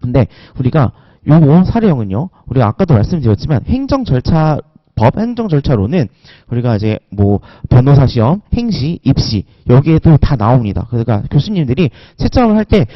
근데 우리가 요거 사례형은요, 우리가 아까도 말씀드렸지만 행정절차로는 우리가 이제 뭐 변호사 시험, 행시, 입시 여기에도 다 나옵니다. 그러니까 교수님들이 채점을 할 때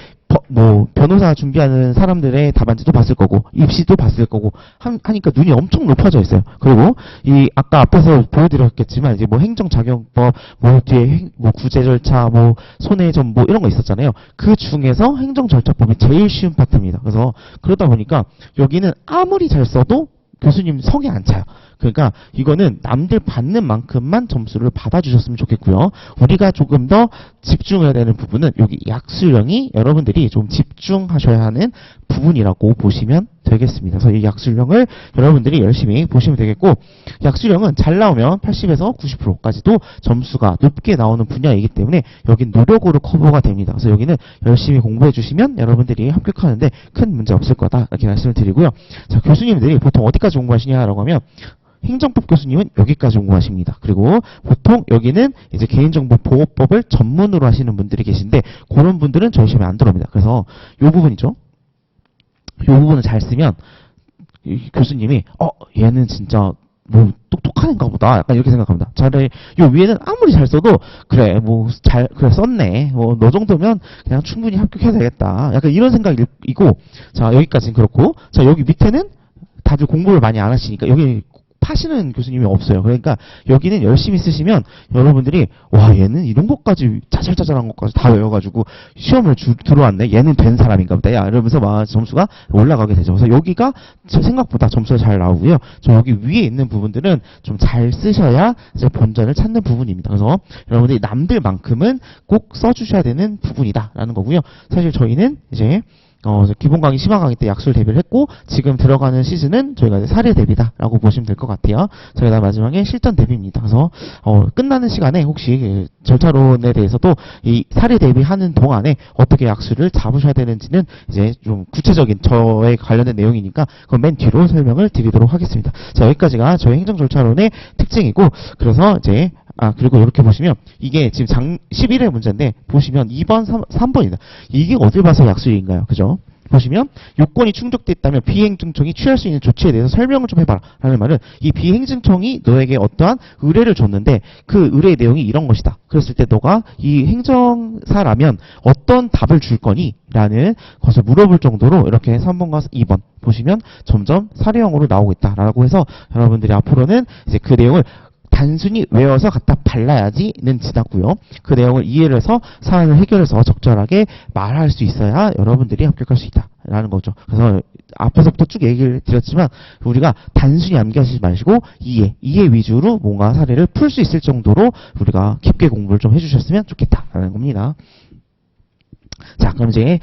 뭐 변호사 준비하는 사람들의 답안지도 봤을 거고 입시도 봤을 거고 하니까 눈이 엄청 높아져 있어요. 그리고 이 아까 앞에서 보여드렸겠지만 이제 뭐 행정작용법, 뭐 뒤에 뭐 구제 절차, 뭐 손해점 뭐 이런 거 있었잖아요. 그 중에서 행정절차법이 제일 쉬운 파트입니다. 그래서 그러다 보니까 여기는 아무리 잘 써도 교수님 성에 안 차요. 그러니까 이거는 남들 받는 만큼만 점수를 받아주셨으면 좋겠고요. 우리가 조금 더 집중해야 되는 부분은 여기 약술형이 여러분들이 좀 집중하셔야 하는 부분이라고 보시면 되겠습니다. 그래서 이 약술형을 여러분들이 열심히 보시면 되겠고, 약술형은 잘 나오면 80에서 90%까지도 점수가 높게 나오는 분야이기 때문에 여긴 노력으로 커버가 됩니다. 그래서 여기는 열심히 공부해 주시면 여러분들이 합격하는데 큰 문제 없을 거다 이렇게 말씀을 드리고요. 자, 교수님들이 보통 어디까지 공부하시냐라고 하면 행정법 교수님은 여기까지 공부하십니다. 그리고 보통 여기는 이제 개인정보보호법을 전문으로 하시는 분들이 계신데, 그런 분들은 저희 시험에 안 들어옵니다. 그래서 요 부분이죠. 요 부분을 잘 쓰면 교수님이 얘는 진짜 뭐 똑똑한 애인가 보다 약간 이렇게 생각합니다. 요 위에는 아무리 잘 써도 그래 그래 썼네, 뭐 너 정도면 그냥 충분히 합격해야 되겠다 약간 이런 생각이고, 자 여기까지는 그렇고, 자 여기 밑에는 다들 공부를 많이 안 하시니까 여기 파시는 교수님이 없어요. 그러니까 여기는 열심히 쓰시면 여러분들이 와 얘는 이런 것까지 자잘자잘한 것까지 다 외워가지고 시험을 들어왔네, 얘는 된 사람인가 보다 야 이러면서 막 점수가 올라가게 되죠. 그래서 여기가 생각보다 점수가 잘 나오고요. 저 여기 위에 있는 부분들은 좀 잘 쓰셔야 이제 본전을 찾는 부분입니다. 그래서 여러분들이 남들만큼은 꼭 써주셔야 되는 부분이다라는 거고요. 사실 저희는 이제 기본 강의, 심화 강의 때 약술 대비를 했고, 지금 들어가는 시즌은 저희가 이제 사례 대비다라고 보시면 될 것 같아요. 저희가 마지막에 실전 대비입니다. 그래서 끝나는 시간에 혹시 절차론에 대해서도 이 사례 대비하는 동안에 어떻게 약술을 잡으셔야 되는지는 이제 좀 구체적인 저에 관련된 내용이니까 그건 맨 뒤로 설명을 드리도록 하겠습니다. 자, 여기까지가 저희 행정절차론의 특징이고, 그래서 이제 그리고 이렇게 보시면 이게 지금 11회 문제인데 보시면 2번, 3번이다. 이게 어딜 봐서 약술인가요? 그죠? 보시면 요건이 충족됐다면 비행정청이 취할 수 있는 조치에 대해서 설명을 좀 해봐라 라는 말은, 이 비행정청이 너에게 어떠한 의뢰를 줬는데 그 의뢰의 내용이 이런 것이다. 그랬을 때 너가 이 행정사라면 어떤 답을 줄 거니? 라는 것을 물어볼 정도로 이렇게 3번과 2번 보시면 점점 사례형으로 나오고 있다라고 해서 여러분들이 앞으로는 이제 그 내용을 단순히 외워서 갖다 발라야지는 지났고요. 그 내용을 이해를 해서 사안을 해결해서 적절하게 말할 수 있어야 여러분들이 합격할 수 있다라는 거죠. 그래서 앞에서부터 쭉 얘기를 드렸지만 우리가 단순히 암기하시지 마시고 이해 위주로 뭔가 사례를 풀 수 있을 정도로 우리가 깊게 공부를 좀 해주셨으면 좋겠다라는 겁니다. 자, 그럼 이제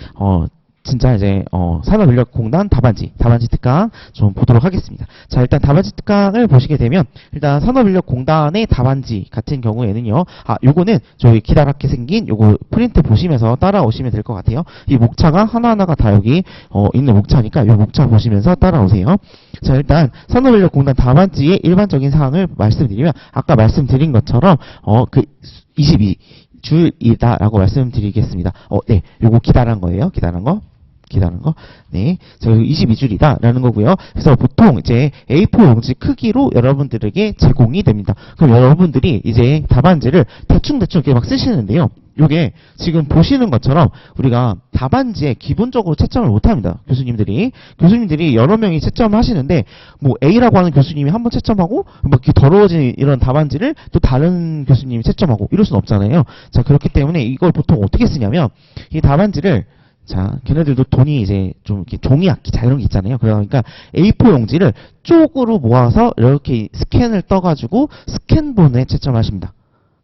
진짜 이제 산업인력공단 답안지 특강 좀 보도록 하겠습니다. 자, 일단 답안지 특강을 보시게 되면 일단 산업인력공단의 답안지 같은 경우에는요. 요거는 저희 기다랗게 생긴 요거 프린트 보시면서 따라오시면 될 것 같아요. 이 목차가 하나하나가 다 여기 있는 목차니까 요 목차 보시면서 따라오세요. 자, 일단 산업인력공단 답안지의 일반적인 사항을 말씀드리면 아까 말씀드린 것처럼 그 22줄이다라고 말씀드리겠습니다. 네, 요거 기다란 거예요. 기다란 거. 기다는 거. 네. 자, 22줄이다. 라는 거고요. 그래서 보통 이제 A4 용지 크기로 여러분들에게 제공이 됩니다. 그럼 여러분들이 이제 답안지를 대충대충 이렇게 막 쓰시는데요. 요게 지금 보시는 것처럼 우리가 답안지에 기본적으로 채점을 못 합니다. 교수님들이 여러 명이 채점을 하시는데 뭐 A라고 하는 교수님이 한 번 채점하고 막 이렇게 더러워진 이런 답안지를 또 다른 교수님이 채점하고 이럴 수는 없잖아요. 자, 그렇기 때문에 이걸 보통 어떻게 쓰냐면 이 답안지를 자, 걔네들도 돈이 이제 좀 이렇게 종이 악기 자 이런 게 있잖아요. 그러니까 A4 용지를 쪽으로 모아서 이렇게 스캔을 떠가지고 스캔본에 채점하십니다.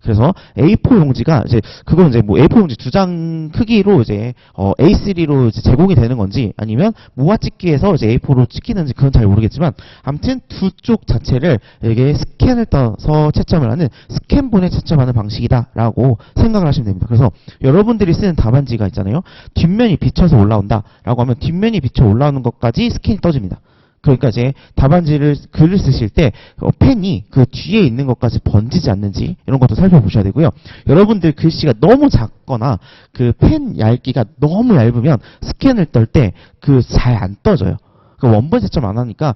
그래서 A4 용지가 이제 그건 이제 뭐 A4 용지 2장 크기로 이제 A3로 이제 제공이 되는 건지 아니면 모아 찍기에서 이제 A4로 찍히는지 그건 잘 모르겠지만 아무튼 두 쪽 자체를 이게 스캔을 떠서 채점을 하는 스캔본에 채점하는 방식이다라고 생각을 하시면 됩니다. 그래서 여러분들이 쓰는 답안지가 있잖아요. 뒷면이 비쳐서 올라온다라고 하면 뒷면이 비쳐 올라오는 것까지 스캔이 떠집니다. 그러니까 이제 답안지를 글을 쓰실 때 펜이 그 뒤에 있는 것까지 번지지 않는지 이런 것도 살펴보셔야 되고요. 여러분들 글씨가 너무 작거나 그 펜 얇기가 너무 얇으면 스캔을 떨 때 그 잘 안 떠져요. 원본 채점 안 하니까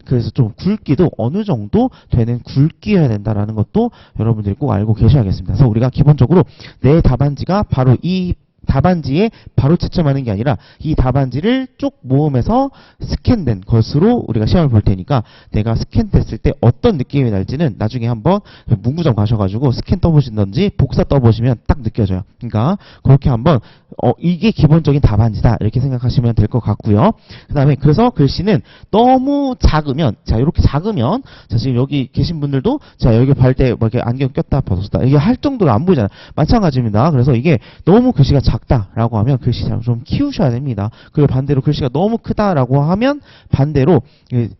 그래서 좀 굵기도 어느 정도 되는 굵기여야 된다라는 것도 여러분들이 꼭 알고 계셔야겠습니다. 그래서 우리가 기본적으로 내 답안지가 바로 이 답안지에 바로 채점하는 게 아니라 이 답안지를 쭉 모음해서 스캔된 것으로 우리가 시험을 볼 테니까 내가 스캔됐을 때 어떤 느낌이 날지는 나중에 한번 문구점 가셔가지고 스캔 떠보신던지 복사 떠보시면 딱 느껴져요. 그러니까 그렇게 한번 이게 기본적인 답안지다 이렇게 생각하시면 될 것 같고요. 그 다음에 그래서 글씨는 너무 작으면 자 이렇게 작으면 자 지금 여기 계신 분들도 자 여기 발 때 뭐 이렇게 안경 꼈다 벗었다 이게 할 정도로 안 보이잖아요. 마찬가지입니다. 그래서 이게 너무 글씨가 작다라고 하면 글씨 좀 키우셔야 됩니다. 그리고 반대로 글씨가 너무 크다라고 하면 반대로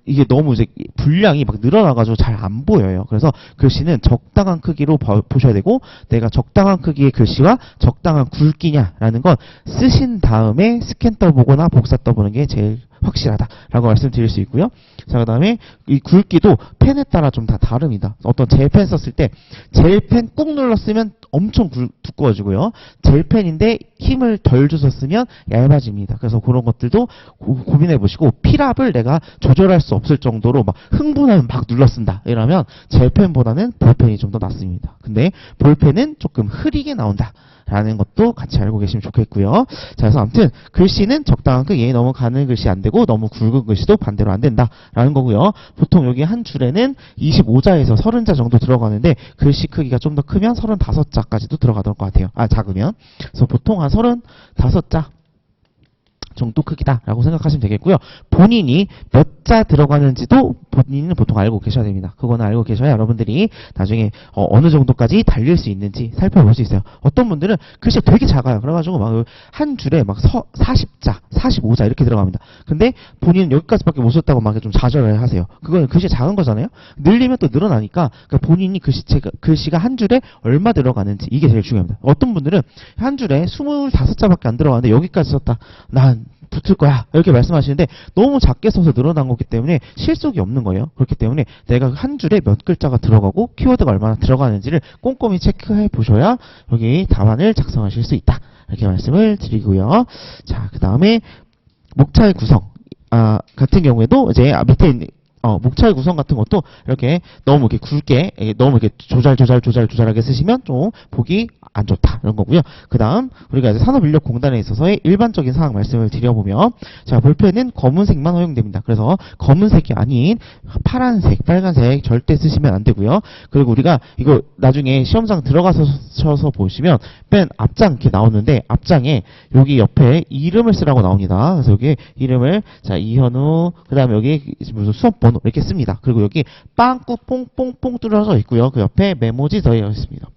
이게 너무 이제 분량이 막 늘어나가지고 잘 안 보여요. 그래서 글씨는 적당한 크기로 보셔야 되고 내가 적당한 크기의 글씨와 적당한 굵기냐라는 건 쓰신 다음에 스캔 떠보거나 복사 떠보는 게 제일 확실하다라고 말씀드릴 수 있고요. 자, 그 다음에 이 굵기도 펜에 따라 좀 다 다릅니다. 어떤 젤펜 썼을 때 젤펜 꾹 눌렀으면 엄청 두꺼워지고요. 젤펜인데 힘을 덜 줘서 쓰면 얇아집니다. 그래서 그런 것들도 고민해 보시고 필압을 내가 조절할 수 없을 정도로 막 흥분하면 막 눌러 쓴다 이러면 젤펜보다는 볼펜이 좀 더 낫습니다. 근데 볼펜은 조금 흐리게 나온다 라는 것도 같이 알고 계시면 좋겠고요. 자, 그래서 아무튼 글씨는 적당한 크기, 너무 가는 글씨 안 되고 너무 굵은 글씨도 반대로 안 된다라는 거고요. 보통 여기 한 줄에는 25자에서 30자 정도 들어가는데 글씨 크기가 좀 더 크면 35자까지도 들어가던 것 같아요. 작으면. 그래서 보통 한 35자 정도 크기다라고 생각하시면 되겠고요. 본인이 몇 자 들어가는지도 본인은 보통 알고 계셔야 됩니다. 그거는 알고 계셔야 여러분들이 나중에 어느 정도까지 달릴 수 있는지 살펴볼 수 있어요. 어떤 분들은 글씨가 되게 작아요. 그래가지고 막 한 줄에 막 40자, 45자 이렇게 들어갑니다. 근데 본인은 여기까지밖에 못 썼다고 막 좀 좌절을 하세요. 그건 글씨가 작은 거잖아요. 늘리면 또 늘어나니까 그러니까 본인이 글씨가 한 줄에 얼마 들어가는지 이게 제일 중요합니다. 어떤 분들은 한 줄에 25자밖에 안 들어가는데 여기까지 썼다. 난 붙을 거야 이렇게 말씀하시는데 너무 작게 써서 늘어난 거기 때문에 실속이 없는 거예요. 그렇기 때문에 내가 한 줄에 몇 글자가 들어가고 키워드가 얼마나 들어가는지를 꼼꼼히 체크해 보셔야 여기 답안을 작성하실 수 있다 이렇게 말씀을 드리고요. 자, 그 다음에 목차의 구성 같은 경우에도 이제 밑에 있는 목차의 구성 같은 것도 이렇게 너무 이렇게 굵게 너무 이렇게 조잘하게 쓰시면 좀 보기 안 좋다 이런 거고요. 그 다음 우리가 이제 산업인력공단에 있어서의 일반적인 사항 말씀을 드려보면 자 볼펜은 검은색만 허용됩니다. 그래서 검은색이 아닌 파란색, 빨간색 절대 쓰시면 안 되고요. 그리고 우리가 이거 나중에 시험장 들어가셔서 보시면 맨 앞장 이렇게 나오는데 앞장에 여기 옆에 이름을 쓰라고 나옵니다. 그래서 여기 이름을 자 이현우 그 다음에 여기 무슨 수업 번호 이렇게 씁니다. 그리고 여기 빵꾸 뽕뽕뽕 뚫어져 있고요. 그 옆에 메모지 더해 있습니다.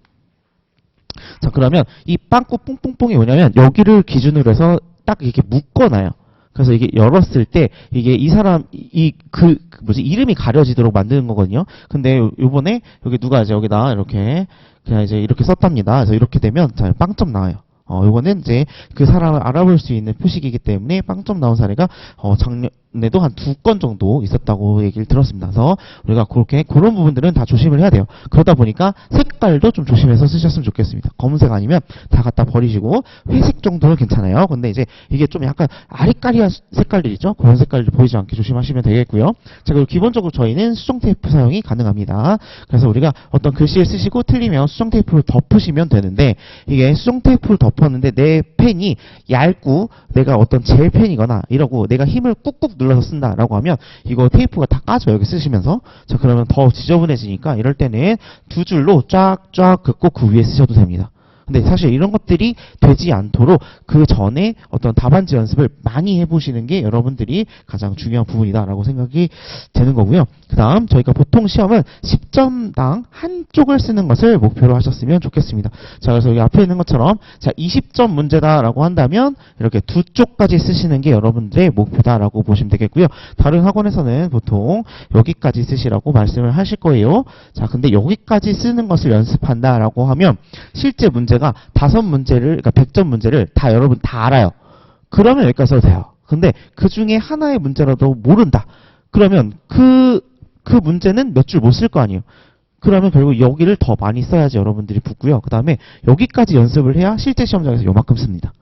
자, 그러면 이 빵꾸 뽕뽕뽕이 뭐냐면 여기를 기준으로 해서 딱 이렇게 묶어놔요. 그래서 이게 열었을 때 이게 이 사람 이름이 가려지도록 만드는 거거든요. 근데 요번에 여기 누가 이제 여기다 이렇게 그냥 이제 이렇게 썼답니다. 그래서 이렇게 되면 자, 빵점 나와요. 요거는 이제 그 사람을 알아볼 수 있는 표식이기 때문에 빵점 나온 사례가 이번에도 한 2건 정도 있었다고 얘기를 들었습니다. 그래서 우리가 그런 부분들은 다 조심을 해야 돼요. 그러다 보니까 색깔도 좀 조심해서 쓰셨으면 좋겠습니다. 검은색 아니면 다 갖다 버리시고 회색 정도는 괜찮아요. 근데 이제 이게 좀 약간 아리까리한 색깔들이죠. 그런 색깔들 보이지 않게 조심하시면 되겠고요. 자, 그리고 기본적으로 저희는 수정 테이프 사용이 가능합니다. 그래서 우리가 어떤 글씨를 쓰시고 틀리면 수정 테이프를 덮으시면 되는데, 이게 수정 테이프를 덮었는데 내 펜이 얇고 내가 어떤 젤 펜이거나 이러고 내가 힘을 꾹꾹 눌러서 쓴다라고 하면 이거 테이프가 다 까져, 여기 쓰시면서. 자, 그러면 더 지저분해지니까 이럴 때는 2줄로 쫙쫙 긋고 그 위에 쓰셔도 됩니다. 근데 사실 이런 것들이 되지 않도록 그 전에 어떤 답안지 연습을 많이 해보시는 게 여러분들이 가장 중요한 부분이다라고 생각이 되는 거고요. 그 다음 저희가 보통 시험은 10점당 한쪽을 쓰는 것을 목표로 하셨으면 좋겠습니다. 자, 그래서 여기 앞에 있는 것처럼 자 20점 문제다라고 한다면 이렇게 2쪽까지 쓰시는 게 여러분들의 목표다라고 보시면 되겠고요. 다른 학원에서는 보통 여기까지 쓰시라고 말씀을 하실 거예요. 자, 근데 여기까지 쓰는 것을 연습한다라고 하면 실제 문제가 5문제를, 그러니까 100점 문제를 다 여러분 다 알아요. 그러면 여기까지 써도 돼요. 근데 그 중에 하나의 문제라도 모른다. 그러면 그 문제는 몇 줄 못 쓸 거 아니에요. 그러면 결국 여기를 더 많이 써야지 여러분들이 붙고요. 그 다음에 여기까지 연습을 해야 실제 시험장에서 요만큼 씁니다.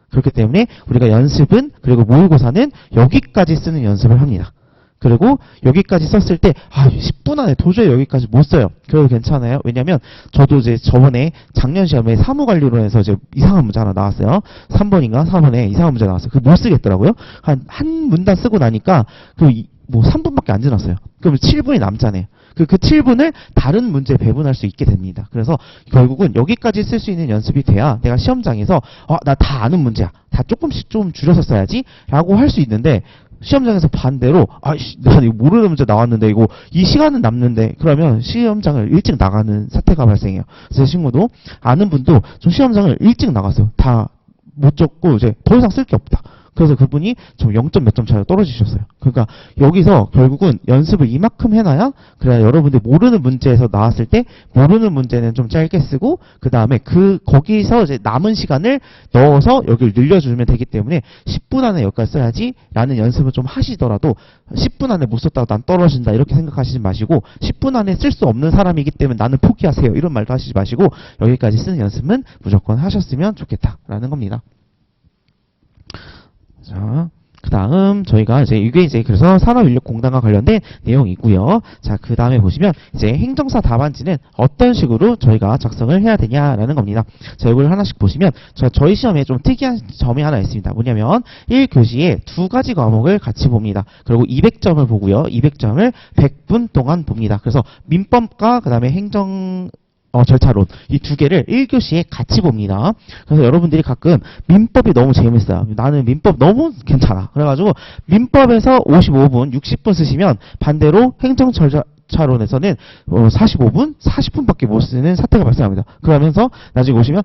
그렇기 때문에 우리가 연습은, 그리고 모의고사는 여기까지 쓰는 연습을 합니다. 그리고 여기까지 썼을 때 10분 안에 도저히 여기까지 못 써요. 그래도 괜찮아요. 왜냐면 저도 이제 저번에 작년 시험에 사무관리론에서 이제 이상한 문제 하나 나왔어요. 3번인가 4번에 이상한 문제 나왔어요. 그거 못 쓰겠더라고요. 한 문단 쓰고 나니까 뭐 3분밖에 안 지났어요. 그럼 7분이 남잖아요. 그 7분을 다른 문제에 배분할 수 있게 됩니다. 그래서 결국은 여기까지 쓸 수 있는 연습이 돼야 내가 시험장에서 나 다 아는 문제야, 다 조금씩 좀 줄여서 써야지 라고 할 수 있는데, 시험장에서 반대로 나 이거 모르는 문제 나왔는데 이거 이 시간은 남는데, 그러면 시험장을 일찍 나가는 사태가 발생해요. 제 친구도 아는 분도 좀 시험장을 일찍 나갔어요. 다 못 적고 이제 더 이상 쓸 게 없다. 그래서 그분이 좀 0점 몇 점 차로 떨어지셨어요. 그러니까 여기서 결국은 연습을 이만큼 해놔야, 그래야 여러분들 모르는 문제에서 나왔을 때 모르는 문제는 좀 짧게 쓰고, 그 다음에 거기서 이제 남은 시간을 넣어서 여기를 늘려주면 되기 때문에 10분 안에 여기까지 써야지 라는 연습을 좀 하시더라도 10분 안에 못 썼다고 난 떨어진다 이렇게 생각하시지 마시고, 10분 안에 쓸 수 없는 사람이기 때문에 나는 포기하세요 이런 말도 하시지 마시고, 여기까지 쓰는 연습은 무조건 하셨으면 좋겠다라는 겁니다. 자, 그 다음 저희가 이게 그래서 산업인력공단과 관련된 내용이고요. 자, 그 다음에 보시면 이제 행정사 답안지는 어떤 식으로 저희가 작성을 해야 되냐라는 겁니다. 자, 이걸 하나씩 보시면 저희 시험에 좀 특이한 점이 하나 있습니다. 뭐냐면 1교시에 2가지 과목을 같이 봅니다. 그리고 200점을 보고요. 200점을 100분 동안 봅니다. 그래서 민법과 그 다음에 행정 절차론, 이 2개를 1교시에 같이 봅니다. 그래서 여러분들이 가끔 민법이 너무 재밌어요. 나는 민법 너무 괜찮아. 그래가지고 민법에서 55분, 60분 쓰시면 반대로 행정절차론에서는 45분, 40분밖에 못 쓰는 사태가 발생합니다. 그러면서 나중에 오시면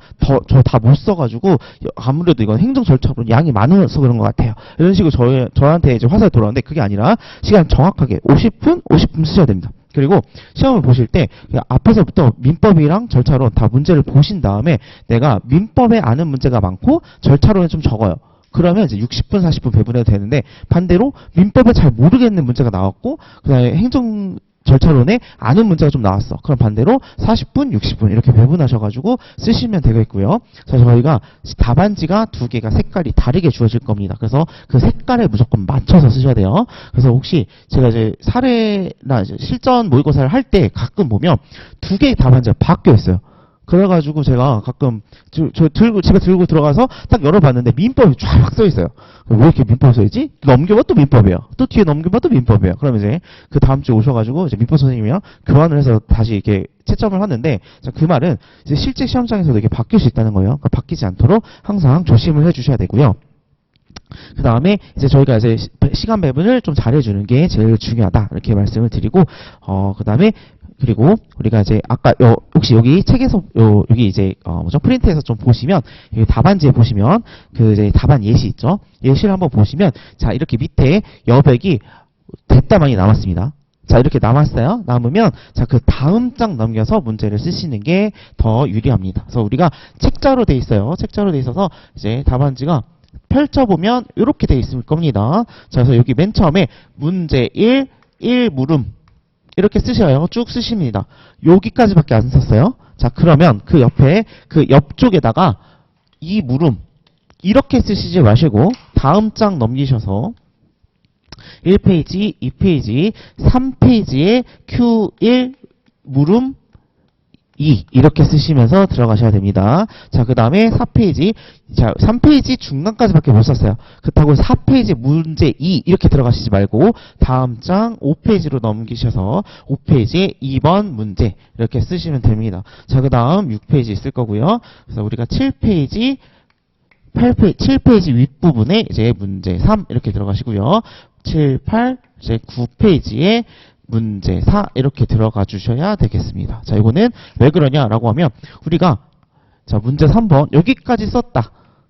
저 다 못 써가지고 아무래도 이건 행정절차론 양이 많아서 그런 것 같아요. 이런 식으로 저한테 이제 화살이 돌아오는데, 그게 아니라 시간 정확하게 50분 쓰셔야 됩니다. 그리고 시험을 보실 때 앞에서부터 민법이랑 절차론 다 문제를 보신 다음에 내가 민법에 아는 문제가 많고 절차론에 좀 적어요. 그러면 이제 60분, 40분 배분해도 되는데, 반대로 민법에 잘 모르겠는 문제가 나왔고 그 다음에 행정 절차론에 아는 문제가 좀 나왔어. 그럼 반대로 40분, 60분 이렇게 배분하셔가지고 쓰시면 되겠고요. 그래서 저희가 답안지가 2개가 색깔이 다르게 주어질 겁니다. 그래서 그 색깔에 무조건 맞춰서 쓰셔야 돼요. 그래서 혹시 제가 이제 사례나 이제 실전 모의고사를 할 때 가끔 보면 2개의 답안지가 바뀌어 있어요. 그래가지고 제가 가끔 집에 들고 들어가서 딱 열어봤는데 민법이 쫙 써 있어요. 왜 이렇게 민법 써있지? 넘겨봐 또 민법이에요. 또 뒤에 넘겨봐 또 민법이에요. 그러면 이제 그 다음 주에 오셔가지고 이제 민법 선생님이랑 교환을 해서 다시 이렇게 채점을 하는데, 그 말은 이제 실제 시험장에서도 이게 바뀔 수 있다는 거예요. 그러니까 바뀌지 않도록 항상 조심을 해주셔야 되고요. 그 다음에 이제 저희가 이제 시간 배분을 좀 잘해주는 게 제일 중요하다 이렇게 말씀을 드리고, 그 다음에 그리고 우리가 이제 아까 혹시 여기 책에서 여기 이제 프린트에서 좀 보시면, 여기 답안지에 보시면 그 이제 답안 예시 있죠. 예시를 한번 보시면, 자, 이렇게 밑에 여백이 됐다 많이 남았습니다. 자, 이렇게 남았어요. 남으면 자, 그 다음 장 넘겨서 문제를 쓰시는 게 더 유리합니다. 그래서 우리가 책자로 돼 있어요. 책자로 돼 있어서 이제 답안지가 펼쳐보면 이렇게 되어 있을 겁니다. 자, 그래서 여기 맨 처음에 문제 1, 1 물음 이렇게 쓰셔요. 쭉 쓰십니다. 여기까지밖에 안 썼어요. 자, 그러면 그 옆에 그 옆쪽에다가 이 물음 이렇게 쓰시지 마시고 다음 장 넘기셔서 1페이지, 2페이지, 3페이지에 Q1 물음 2 이렇게 쓰시면서 들어가셔야 됩니다. 자, 그 다음에 4페이지, 자 3페이지 중간까지밖에 못 썼어요. 그렇다고 4페이지 문제 2 이렇게 들어가시지 말고 다음 장 5페이지로 넘기셔서 5페이지에 2번 문제 이렇게 쓰시면 됩니다. 자, 그 다음 6페이지 있을 거고요. 그래서 우리가 7페이지 7페이지 윗부분에 이제 문제 3 이렇게 들어가시고요. 7, 8, 이제 9페이지에 문제 4 이렇게 들어가 주셔야 되겠습니다. 자, 이거는 왜 그러냐라고 하면 우리가 자, 문제 3번 여기까지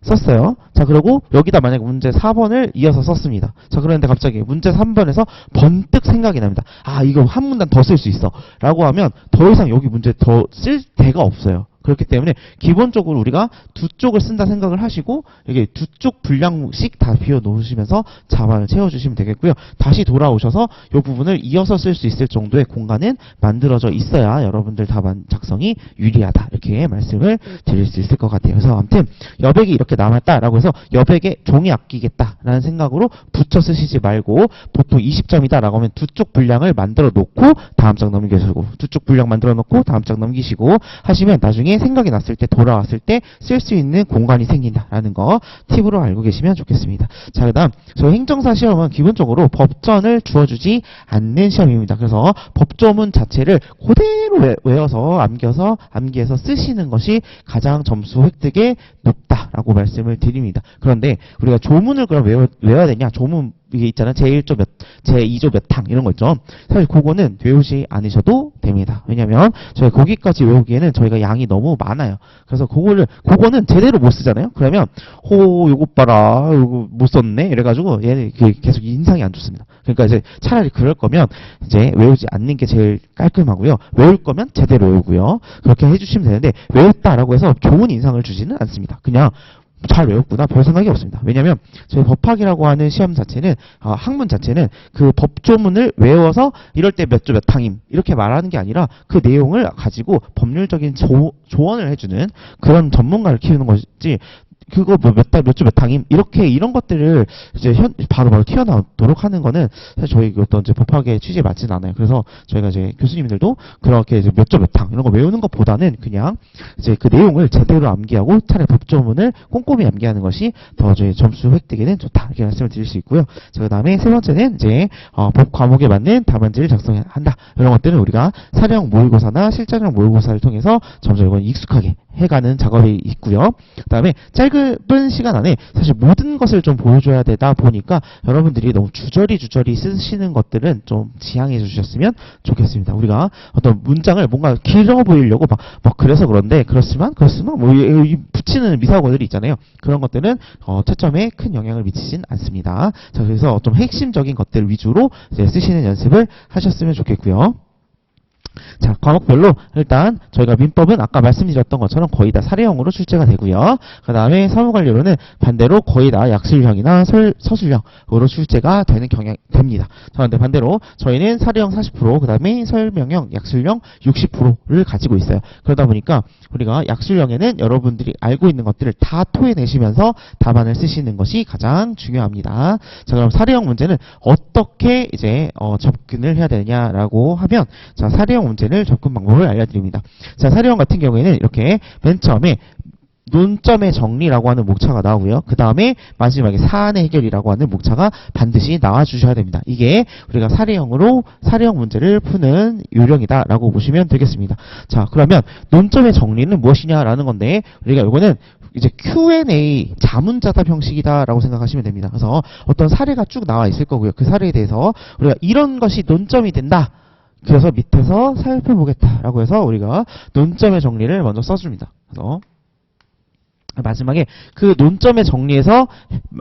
썼어요. 자, 그리고 여기다 만약에 문제 4번을 이어서 썼습니다. 자, 그런데 갑자기 문제 3번에서 번뜩 생각이 납니다. 아, 이거 한 문단 더 쓸 수 있어. 라고 하면 더 이상 여기 문제 더 쓸 데가 없어요. 그렇기 때문에 기본적으로 우리가 두 쪽을 쓴다 생각을 하시고 이게 두 쪽 분량씩 다 비워 놓으시면서 자반을 채워주시면 되겠고요. 다시 돌아오셔서 이 부분을 이어서 쓸 수 있을 정도의 공간은 만들어져 있어야 여러분들 답안 작성이 유리하다 이렇게 말씀을 드릴 수 있을 것 같아요. 그래서 아무튼 여백이 이렇게 남았다라고 해서 여백에 종이 아끼겠다라는 생각으로 붙여 쓰시지 말고 보통 20점이다라고 하면 두 쪽 분량을 만들어 놓고 다음 장 넘기시고 두 쪽 분량 만들어 놓고 다음 장 넘기시고 하시면 나중에 생각이 났을 때 돌아왔을 때 쓸 수 있는 공간이 생긴다라는 거 팁으로 알고 계시면 좋겠습니다. 자, 그다음 저희 행정사 시험은 기본적으로 법전을 주어주지 않는 시험입니다. 그래서 법조문 자체를 그대로 외워서 암기해서 쓰시는 것이 가장 점수 획득에 높다라고 말씀을 드립니다. 그런데 우리가 조문을 그럼 외워야 되냐? 조문 이게 있잖아. 제1조 제2조 몇 항 이런 거 있죠. 사실 그거는 외우지 않으셔도 됩니다. 왜냐면 저희 거기까지 외우기에는 저희가 양이 너무 많아요. 그래서 그거는 제대로 못 쓰잖아요. 그러면 요거 봐라. 요거 못 썼네. 이래가지고 얘는 계속 인상이 안 좋습니다. 그러니까 이제 차라리 그럴 거면 이제 외우지 않는 게 제일 깔끔하고요. 외울 거면 제대로 외우고요. 그렇게 해주시면 되는데 외웠다라고 해서 좋은 인상을 주지는 않습니다. 그냥 잘 외웠구나 별 생각이 없습니다. 왜냐면 저희 법학이라고 하는 시험 자체는 학문 자체는 그 법조문을 외워서 이럴 때 몇 조 몇 항임 이렇게 말하는 게 아니라 그 내용을 가지고 법률적인 조언을 해주는 그런 전문가를 키우는 것이지 그거 뭐 몇 조 몇 항임 이런 것들을 이제 바로 튀어나오도록 하는 거는 사실 저희 어떤 이제 법학의 취지에 맞지는 않아요. 그래서 저희가 이제 교수님들도 그렇게 이제 몇 조 몇 항 이런 거 외우는 것보다는 그냥 이제 그 내용을 제대로 암기하고 차라리 법조문을 꼼꼼히 암기하는 것이 더 저희 점수 획득에는 좋다 이렇게 말씀을 드릴 수 있고요. 자, 그다음에 세 번째는 이제 법 과목에 맞는 답안지를 작성해야 한다. 이런 것들은 우리가 사령 모의고사나 실전형 모의고사를 통해서 점점 이건 익숙하게 해가는 작업이 있고요. 그다음에 짧은 시간 안에 사실 모든 것을 좀 보여줘야 되다 보니까 여러분들이 너무 주저리 쓰시는 것들은 좀 지양해 주셨으면 좋겠습니다. 우리가 어떤 문장을 뭔가 길어 보이려고 막 그래서 그런데 그렇지만 뭐 붙이는 미사고들이 있잖아요. 그런 것들은 채점에 큰 영향을 미치진 않습니다. 자, 그래서 좀 핵심적인 것들 위주로 이제 쓰시는 연습을 하셨으면 좋겠고요. 자, 과목별로 일단 저희가 민법은 아까 말씀드렸던 것처럼 거의 다 사례형으로 출제가 되고요. 그 다음에 사무관리로는 반대로 거의 다 약술형이나 서술형으로 출제가 되는 경향이 됩니다. 그런데 반대로 저희는 사례형 40%, 그 다음에 설명형, 약술형 60%를 가지고 있어요. 그러다 보니까 우리가 약술형에는 여러분들이 알고 있는 것들을 다 토해내시면서 답안을 쓰시는 것이 가장 중요합니다. 자, 그럼 사례형 문제는 어떻게 이제 접근을 해야 되냐라고 하면 자, 사례형 문제를 접근 방법을 알려드립니다. 자, 사례형 같은 경우에는 이렇게 맨 처음에 논점의 정리라고 하는 목차가 나오고요. 그 다음에 마지막에 사안의 해결이라고 하는 목차가 반드시 나와주셔야 됩니다. 이게 우리가 사례형 문제를 푸는 요령이다라고 보시면 되겠습니다. 자, 그러면 논점의 정리는 무엇이냐라는 건데 우리가 이거는 이제 Q&A 자문자답 형식이다라고 생각하시면 됩니다. 그래서 어떤 사례가 쭉 나와 있을 거고요. 그 사례에 대해서 우리가 이런 것이 논점이 된다. 그래서 밑에서 살펴보겠다라고 해서 우리가 논점의 정리를 먼저 써줍니다. 그래서 마지막에 그 논점에 정리해서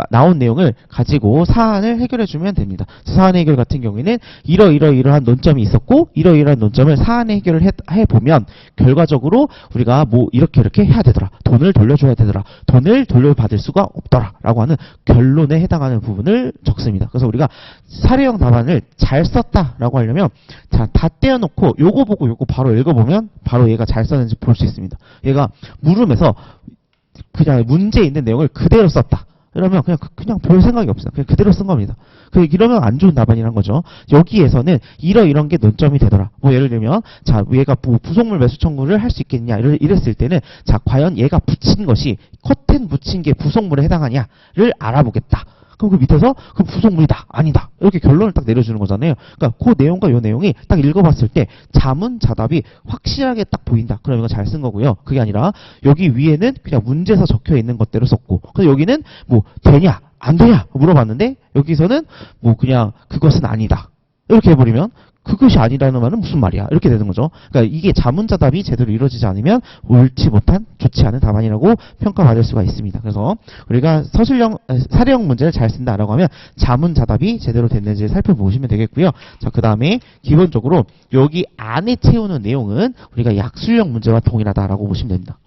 나온 내용을 가지고 사안을 해결해주면 됩니다. 사안 해결 같은 경우에는 이러이러한 논점이 있었고 이러이러한 논점을 사안에 해결을 해보면 결과적으로 우리가 뭐 이렇게 해야 되더라. 돈을 돌려줘야 되더라. 돈을 돌려받을 수가 없더라. 라고 하는 결론에 해당하는 부분을 적습니다. 그래서 우리가 사례형 답안을 잘 썼다라고 하려면 자, 다 떼어놓고 요거 보고 요거 바로 읽어보면 바로 얘가 잘 썼는지 볼 수 있습니다. 얘가 물음에서 그냥 문제에 있는 내용을 그대로 썼다. 이러면 그냥 볼 생각이 없어요. 그냥 그대로 쓴 겁니다. 이러면 안 좋은 답안이란 거죠. 여기에서는 이런 게 논점이 되더라. 뭐 예를 들면 자 얘가 뭐 부속물 매수 청구를 할 수 있겠냐 이랬을 때는 자 과연 얘가 붙인 것이 커튼 붙인 게 부속물에 해당하냐를 알아보겠다. 그럼 그 밑에서 그 부속물이다 아니다 이렇게 결론을 딱 내려주는 거잖아요. 그러니까 그 내용과 요 내용이 딱 읽어봤을 때 자문자답이 확실하게 딱 보인다. 그럼 이거 잘 쓴 거고요. 그게 아니라 여기 위에는 그냥 문제에서 적혀 있는 것대로 썼고, 그래서 여기는 뭐 되냐 안 되냐 물어봤는데 여기서는 뭐 그냥 그것은 아니다 이렇게 해버리면 그것이 아니라는 말은 무슨 말이야 이렇게 되는 거죠. 그러니까 이게 자문자답이 제대로 이루어지지 않으면 옳지 못한 좋지 않은 답안이라고 평가받을 수가 있습니다. 그래서 우리가 사례형 문제를 잘 쓴다라고 하면 자문자답이 제대로 됐는지 살펴보시면 되겠고요. 자, 그 다음에 기본적으로 여기 안에 채우는 내용은 우리가 약술형 문제와 동일하다라고 보시면 됩니다.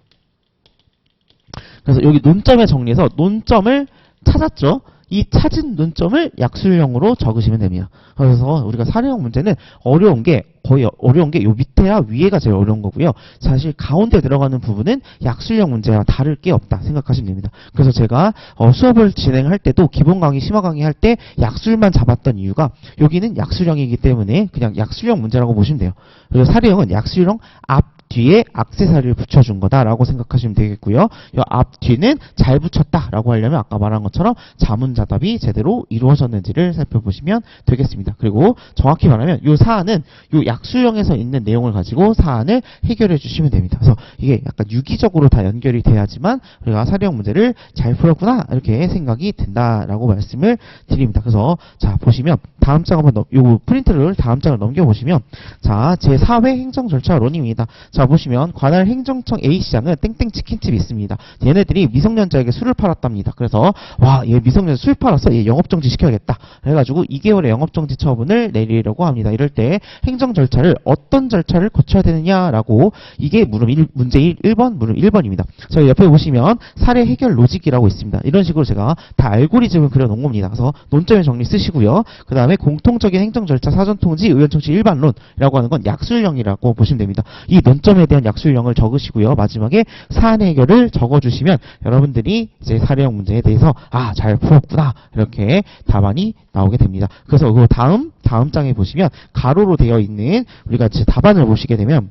그래서 여기 논점에 정리해서 논점을 찾았죠. 이 찾은 논점을 약술형으로 적으시면 됩니다. 그래서 우리가 사례형 문제는 어려운 게 요 밑에와 위에가 제일 어려운 거고요. 사실 가운데 들어가는 부분은 약술형 문제와 다를 게 없다 생각하시면 됩니다. 그래서 제가 수업을 진행할 때도 기본 강의, 심화 강의 할 때 약술만 잡았던 이유가 여기는 약술형이기 때문에 그냥 약술형 문제라고 보시면 돼요. 그래서 사례형은 약술형 뒤에 액세서리를 붙여준 거다라고 생각하시면 되겠고요. 이 앞 뒤는 잘 붙였다라고 하려면 아까 말한 것처럼 자문자답이 제대로 이루어졌는지를 살펴보시면 되겠습니다. 그리고 정확히 말하면 이 사안은 이 약술형에서 있는 내용을 가지고 사안을 해결해 주시면 됩니다. 그래서 이게 약간 유기적으로 다 연결이 돼야지만 우리가 사례형 문제를 잘 풀었구나 이렇게 생각이 든다라고 말씀을 드립니다. 그래서 자 보시면 다음 장 한번 요 프린트를 다음 장을 넘겨보시면 자 제4회 행정절차론입니다. 자 보시면 관할 행정청 A시장은 땡땡 치킨집이 있습니다. 얘네들이 미성년자에게 술을 팔았답니다. 그래서 와 얘 미성년자 술 팔았어 얘 영업정지 시켜야겠다 그래가지고 2개월의 영업정지 처분을 내리려고 합니다. 이럴 때 행정절차를 어떤 절차를 거쳐야 되느냐라고 이게 문제 1번 물음 1번입니다. 자 옆에 보시면 사례 해결 로직이라고 있습니다. 이런 식으로 제가 다 알고리즘을 그려놓은 겁니다. 그래서 논점의 정리 쓰시고요. 그 다음에 공통적인 행정절차 사전통지 의견청취 일반론이라고 하는 건 약술형이라고 보시면 됩니다. 이 논점에 대한 약술형을 적으시고요. 마지막에 사안 해결을 적어주시면 여러분들이 이제 사례형 문제에 대해서 아, 잘 풀었구나 이렇게 답안이 나오게 됩니다. 그래서 그 다음 장에 보시면 가로로 되어 있는 우리가 이제 답안을 보시게 되면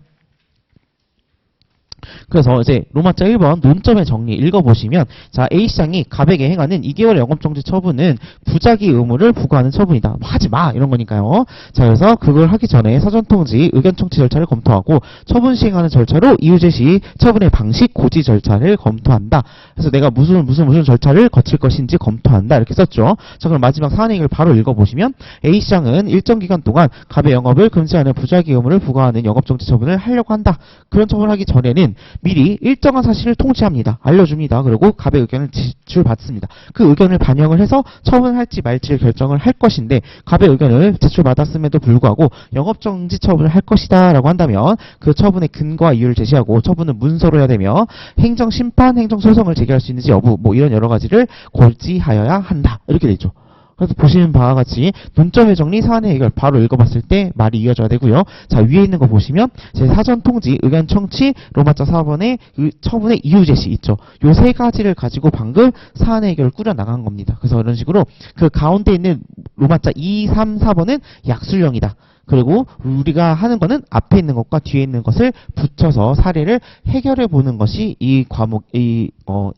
그래서 이제 로마자 1번 논점의 정리 읽어보시면 자 A시장이 갑에게 행하는 2개월의 영업정지 처분은 부작위 의무를 부과하는 처분이다. 하지마 이런 거니까요. 자 그래서 그걸 하기 전에 사전통지 의견청취 절차를 검토하고 처분 시행하는 절차로 이유 제시 처분의 방식 고지 절차를 검토한다. 그래서 내가 무슨 절차를 거칠 것인지 검토한다 이렇게 썼죠. 자 그럼 마지막 사안 얘기를 바로 읽어보시면 A시장은 일정 기간 동안 갑의 영업을 금지하는 부작위 의무를 부과하는 영업정지 처분을 하려고 한다. 그런 처분을 하기 전에는 미리 일정한 사실을 통지합니다. 알려줍니다. 그리고 갑의 의견을 제출받습니다. 그 의견을 반영을 해서 처분할지 말지를 결정을 할 것인데 갑의 의견을 제출받았음에도 불구하고 영업정지 처분을 할 것이다 라고 한다면 그 처분의 근거와 이유를 제시하고 처분은 문서로 해야 되며 행정심판, 행정소송을 제기할 수 있는지 여부 뭐 이런 여러 가지를 고지하여야 한다. 이렇게 되죠. 그래서 보시는 바와 같이 논점의 정리, 사안의 해결 바로 읽어봤을 때 말이 이어져야 되고요. 자 위에 있는 거 보시면 제 사전 통지, 의견 청취, 로마자 4번의 처분의 이유 제시 있죠. 요 세 가지를 가지고 방금 사안의 해결을 꾸려 나간 겁니다. 그래서 이런 식으로 그 가운데 있는 로마자 2, 3, 4번은 약술형이다. 그리고 우리가 하는 거는 앞에 있는 것과 뒤에 있는 것을 붙여서 사례를 해결해 보는 것이 이 과목,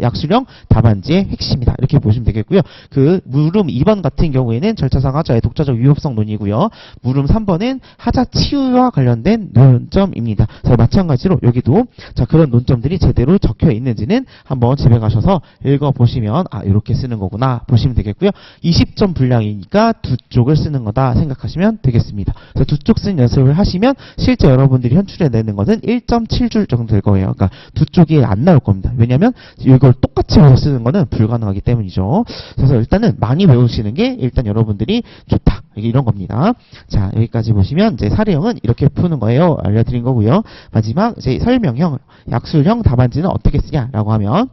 약술형 답안지의 핵심이다. 이렇게 보시면 되겠고요. 그 물음 2번 같은 경우에는 절차상 하자의 독자적 위법성 논의고요. 물음 3번은 하자 치유와 관련된 논점입니다. 그래서 마찬가지로 여기도 자 그런 논점들이 제대로 적혀 있는지는 한번 집에 가셔서 읽어보시면 아 이렇게 쓰는 거구나 보시면 되겠고요. 20점 분량이니까 두 쪽을 쓰는 거다 생각하시면 되겠습니다. 그래서 자, 두 쪽 쓴 연습을 하시면 실제 여러분들이 현출해내는 것은 1.7줄 정도 될 거예요. 그러니까 두 쪽이 안 나올 겁니다. 왜냐면 이걸 똑같이 쓰는 거는 불가능하기 때문이죠. 그래서 일단은 많이 외우시는 게 일단 여러분들이 좋다. 이런 겁니다. 자, 여기까지 보시면 이제 사례형은 이렇게 푸는 거예요. 알려드린 거고요. 마지막 이제 설명형, 약술형 답안지는 어떻게 쓰냐라고 하면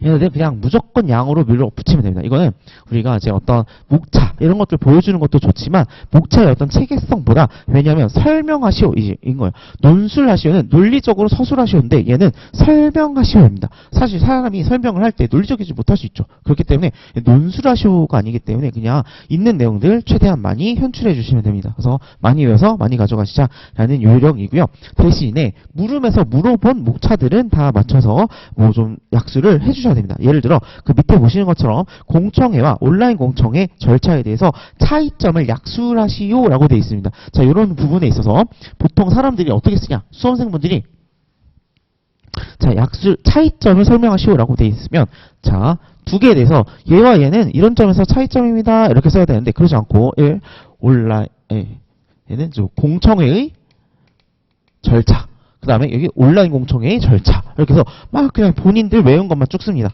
얘네들 그냥 무조건 양으로 밀어붙이면 됩니다. 이거는 우리가 이제 어떤 목차 이런 것들 보여주는 것도 좋지만 목차의 어떤 체계성보다 왜냐하면 설명하시오 인 거예요. 논술하시오는 논리적으로 서술하시오인데 얘는 설명하시오입니다. 사실 사람이 설명을 할 때 논리적이지 못할 수 있죠. 그렇기 때문에 논술하시오가 아니기 때문에 그냥 있는 내용들 최대한 많이 현출해 주시면 됩니다. 그래서 많이 외워서 많이 가져가시자라는 요령이고요. 대신에 물음에서 물어본 목차들은 다 맞춰서 뭐 좀 약수를 해주셔야 됩니다. 예를 들어 그 밑에 보시는 것처럼 공청회와 온라인 공청회 절차에 대해서 차이점을 약술하시오 라고 되어 있습니다. 자, 이런 부분에 있어서 보통 사람들이 어떻게 쓰냐, 수험생분들이 자, 약술 차이점을 설명하시오 라고 되어 있으면 자, 두 개에 대해서 얘와 얘는 이런 점에서 차이점입니다 이렇게 써야 되는데 그러지 않고 온라인 얘는 좀 공청회의 절차, 그 다음에 여기 온라인 공청회의 절차 이렇게 해서 막 그냥 본인들 외운 것만 쭉 씁니다.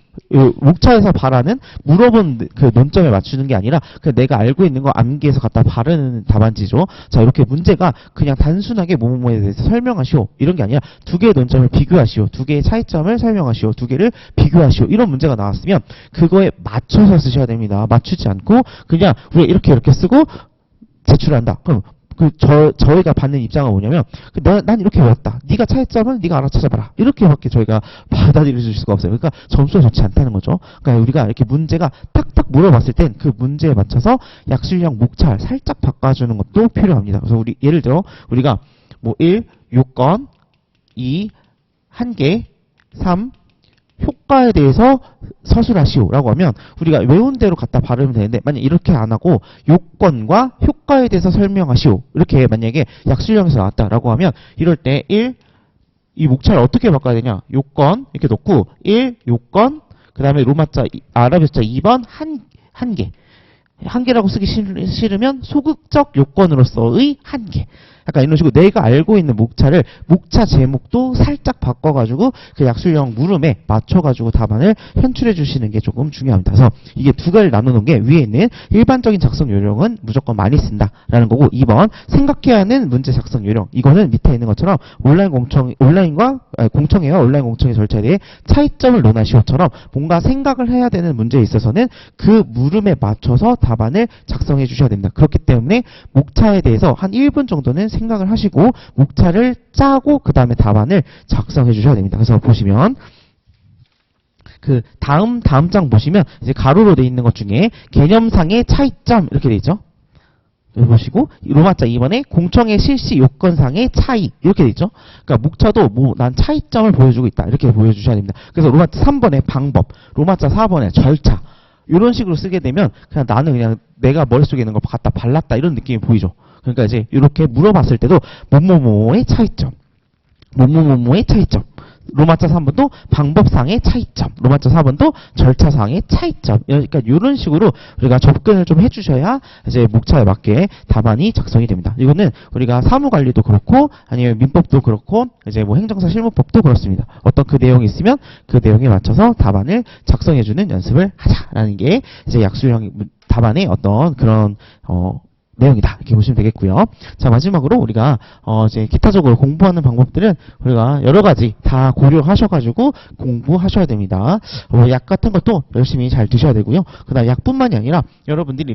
목차에서 바라는 물어본 그 논점에 맞추는 게 아니라 그냥 내가 알고 있는 거 암기해서 갖다 바르는 답안지죠. 자, 이렇게 문제가 그냥 단순하게 뭐뭐뭐에 대해서 설명하시오 이런 게 아니라 두 개의 논점을 비교하시오, 두 개의 차이점을 설명하시오, 두 개를 비교하시오 이런 문제가 나왔으면 그거에 맞춰서 쓰셔야 됩니다. 맞추지 않고 그냥 우리가 이렇게 쓰고 제출한다. 그럼 저희가 받는 입장은 뭐냐면, 난 이렇게 외웠다. 네가 차이점을 네가 알아 찾아봐라. 이렇게밖에 저희가 받아들일 수가 없어요. 그러니까 점수가 좋지 않다는 거죠. 그러니까 우리가 이렇게 문제가 탁탁 물어봤을 땐 그 문제에 맞춰서 약술형 목차를 살짝 바꿔주는 것도 필요합니다. 그래서 예를 들어, 우리가 뭐 1, 요건, 2, 한계, 3, 효과에 대해서 서술하시오라고 하면 우리가 외운 대로 갖다 바르면 되는데 만약 이렇게 안 하고 요건과 효과에 대해서 설명하시오 이렇게 만약에 약술형에서 나왔다라고 하면 이럴 때 1, 이 목차를 어떻게 바꿔야 되냐, 요건 이렇게 놓고 1, 요건, 그 다음에 로마자, 아라비아자 2번 한계. 한계라고 쓰기 싫으면 소극적 요건으로서의 한계. 약간 이런 식으로 내가 알고 있는 목차를 목차 제목도 살짝 바꿔가지고 그 약술형 물음에 맞춰가지고 답안을 현출해 주시는 게 조금 중요합니다. 그래서 이게 두 가지를 나누는 게 위에 있는 일반적인 작성 요령은 무조건 많이 쓴다라는 거고 2번 생각해야 하는 문제 작성 요령 이거는 밑에 있는 것처럼 온라인과 공청회와 온라인 공청회 절차에 대해 차이점을 논하시오처럼 뭔가 생각을 해야 되는 문제에 있어서는 그 물음에 맞춰서 답안을 작성해 주셔야 됩니다. 그렇기 때문에 목차에 대해서 한 1분 정도는 생각을 하시고 목차를 짜고 그 다음에 답안을 작성해 주셔야 됩니다. 그래서 보시면 그 다음 장 보시면 이제 가로로 되어 있는 것 중에 개념상의 차이점 이렇게 되어 있죠. 여기 보시고 로마자 2번에 공청회 실시 요건상의 차이 이렇게 되어 있죠. 그러니까 목차도 뭐 난 차이점을 보여주고 있다 이렇게 보여주셔야 됩니다. 그래서 로마자 3번에 방법, 로마자 4번에 절차 이런 식으로 쓰게 되면 그냥 나는 그냥 내가 머릿속에 있는 걸 갖다 발랐다 이런 느낌이 보이죠. 그러니까 이제 이렇게 물어봤을 때도 뭐뭐뭐의 차이점, 뭐뭐뭐의 차이점, 로마자 3번도 방법상의 차이점, 로마자 4번도 절차상의 차이점. 그러니까 이런 식으로 우리가 접근을 좀 해주셔야 이제 목차에 맞게 답안이 작성이 됩니다. 이거는 우리가 사무관리도 그렇고 아니면 민법도 그렇고 이제 뭐 행정사 실무법도 그렇습니다. 어떤 그 내용이 있으면 그 내용에 맞춰서 답안을 작성해주는 연습을 하자라는 게 이제 약술형 답안의 어떤 그런 내용이다 이렇게 보시면 되겠고요. 자, 마지막으로 우리가 이제 기타적으로 공부하는 방법들은 우리가 여러 가지 다 고려하셔가지고 공부하셔야 됩니다. 약 같은 것도 열심히 잘 드셔야 되고요. 그다음 약뿐만이 아니라 여러분들이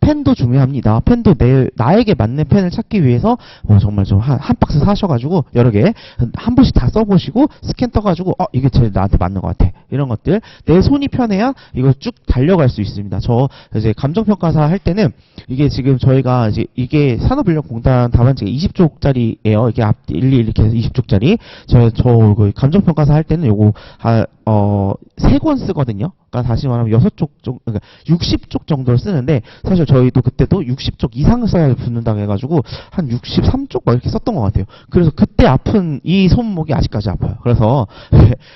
펜도 중요합니다. 펜도 나에게 맞는 펜을 찾기 위해서 정말 좀 한 박스 사셔가지고 여러 개 한 번씩 다 써보시고 스캔 떠가지고 이게 제일 나한테 맞는 것 같아. 이런 것들 내 손이 편해야 이걸 쭉 달려갈 수 있습니다. 저 이제 감정평가사 할 때는 이게 지금 저희가 이제 이게 산업인력공단 답안지가 20쪽짜리예요. 이게 앞 1, 2 이렇게 해서 20쪽짜리. 저 감정평가사 할 때는 요거 3권 쓰거든요. 그러니까 다시 말하면 6쪽, 그러니까 60쪽 정도를 쓰는데, 사실 저희도 그때도 60쪽 이상 써야 붙는다고 해가지고, 한 63쪽 막 이렇게 썼던 것 같아요. 그래서 그때 아픈 이 손목이 아직까지 아파요. 그래서,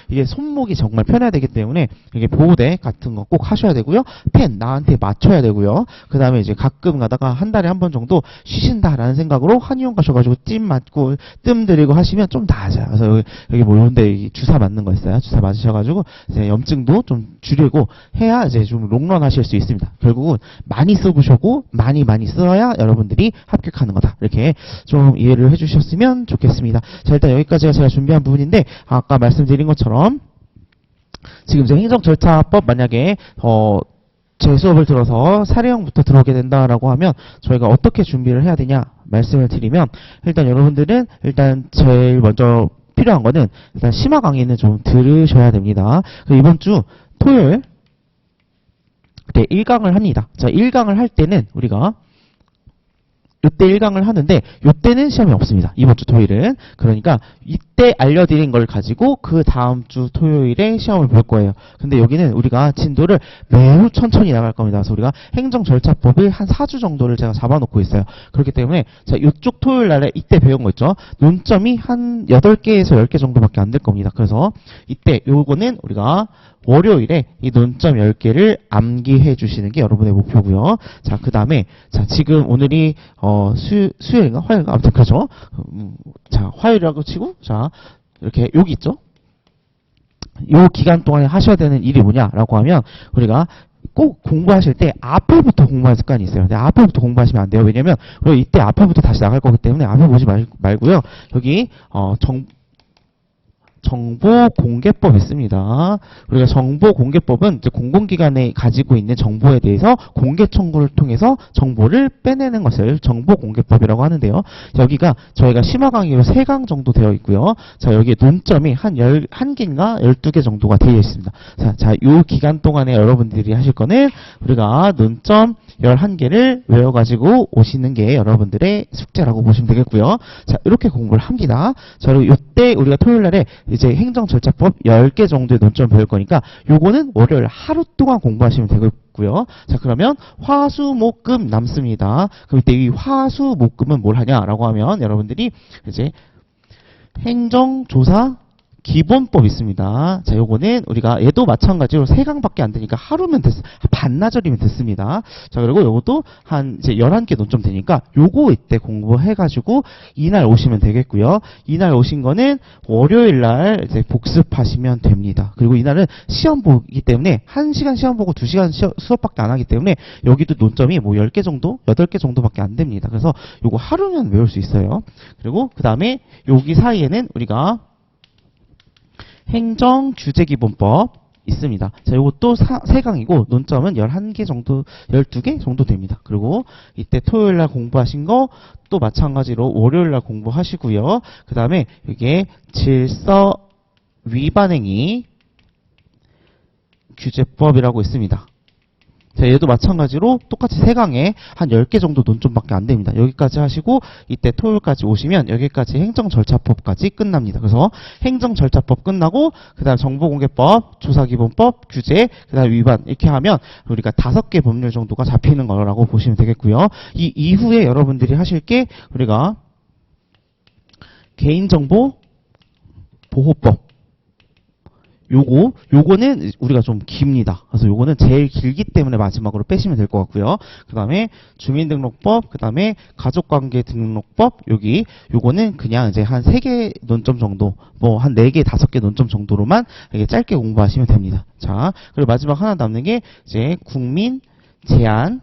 이게 손목이 정말 편해야 되기 때문에, 이게 보호대 같은 거 꼭 하셔야 되고요. 펜, 나한테 맞춰야 되고요. 그 다음에 이제 가끔 가다가 한 달에 한 번 정도 쉬신다라는 생각으로 한의원 가셔가지고 찜 맞고, 뜸 들이고 하시면 좀 나아져요. 그래서 여기 뭐 이런데 주사 맞는 거 있어요. 주사 맞으셔가지고, 이제 염증도 좀 줄이고 해야 이제 좀 롱런 하실 수 있습니다. 결국은 많이 써보시고 많이 써야 여러분들이 합격하는 거다. 이렇게 좀 이해를 해주셨으면 좋겠습니다. 자, 일단 여기까지가 제가 준비한 부분인데, 아까 말씀드린 것처럼 지금 이제 행정절차법 만약에 제 수업을 들어서 사례형부터 들어오게 된다라고 하면 저희가 어떻게 준비를 해야 되냐 말씀을 드리면, 일단 여러분들은 일단 제일 먼저 필요한 거는 일단 심화 강의는 좀 들으셔야 됩니다. 이번 주 토요일 때 1강을 합니다. 자, 1강을 할 때는 우리가 이때 1강을 하는데 이때는 시험이 없습니다. 이번 주 토요일은. 그러니까 이때 알려드린 걸 가지고 그 다음 주 토요일에 시험을 볼 거예요. 근데 여기는 우리가 진도를 매우 천천히 나갈 겁니다. 그래서 우리가 행정절차법을 한 4주 정도를 제가 잡아놓고 있어요. 그렇기 때문에 자, 이쪽 토요일 날에 이때 배운 거 있죠. 논점이 한 8개에서 10개 정도밖에 안 될 겁니다. 그래서 이때 요거는 우리가 월요일에 이 논점 10개를 암기해 주시는 게 여러분의 목표고요. 자, 그 다음에 자, 지금 오늘이 수요일인가? 화요일인가? 아무튼 그렇죠. 자, 화요일이라고 치고 자, 이렇게 여기 있죠. 요 기간 동안에 하셔야 되는 일이 뭐냐라고 하면 우리가 꼭 공부하실 때 앞에부터 공부하는 습관이 있어요. 근데 앞에부터 공부하시면 안 돼요. 왜냐면 우리 이때 앞에부터 다시 나갈 거기 때문에 앞에 보지 말고요. 여기 정보공개법 있습니다. 우리가 정보공개법은 이제 공공기관에 가지고 있는 정보에 대해서 공개 청구를 통해서 정보를 빼내는 것을 정보공개법이라고 하는데요. 여기가 저희가 심화 강의로 3강 정도 되어 있고요. 자, 여기에 논점이 한 11개인가 12개 정도가 되어 있습니다. 자, 요 기간 동안에 여러분들이 하실 거는 우리가 논점 11개를 외워가지고 오시는 게 여러분들의 숙제라고 보시면 되겠고요. 자, 이렇게 공부를 합니다. 자, 그리고 이때 우리가 토요일 날에 이제 행정절차법 10개 정도의 논점 배울 거니까 요거는 월요일 하루 동안 공부하시면 되겠고요. 자, 그러면 화수목금 남습니다. 그럼 이때 이 화수목금은 뭘 하냐라고 하면 여러분들이 이제 행정조사 기본법 있습니다. 자, 요거는 우리가 얘도 마찬가지로 3강밖에 안 되니까 하루면 반나절이면 됐습니다. 자, 그리고 요것도 한 이제 11개 논점 되니까 요거 이때 공부해가지고 이날 오시면 되겠고요. 이날 오신 거는 월요일 날 이제 복습하시면 됩니다. 그리고 이날은 시험 보기 때문에 1시간 시험 보고 2시간 수업밖에 안 하기 때문에 여기도 논점이 뭐 10개 정도, 8개 정도밖에 안 됩니다. 그래서 요거 하루면 외울 수 있어요. 그리고 그 다음에 여기 사이에는 우리가 행정규제기본법 있습니다. 자, 이것도 3강이고 논점은 11개 정도, 12개 정도 됩니다. 그리고 이때 토요일 날 공부하신 거 또 마찬가지로 월요일 날 공부하시고요. 그 다음에 이게 질서 위반행위 규제법이라고 있습니다. 자, 얘도 마찬가지로 똑같이 3강에 한 10개 정도 논점밖에 안 됩니다. 여기까지 하시고 이때 토요일까지 오시면 여기까지 행정절차법까지 끝납니다. 그래서 행정절차법 끝나고 그 다음 정보공개법, 조사기본법, 규제, 그 다음 위반 이렇게 하면 우리가 5개 법률 정도가 잡히는 거라고 보시면 되겠고요. 이 이후에 여러분들이 하실 게 우리가 개인정보보호법 요거는 우리가 좀 깁니다. 그래서 요거는 제일 길기 때문에 마지막으로 빼시면 될 것 같고요. 그 다음에 주민등록법, 그 다음에 가족관계등록법, 요거는 그냥 이제 한 3개 논점 정도, 뭐 한 4개, 5개 논점 정도로만 이렇게 짧게 공부하시면 됩니다. 자, 그리고 마지막 하나 남는 게 이제 국민 제한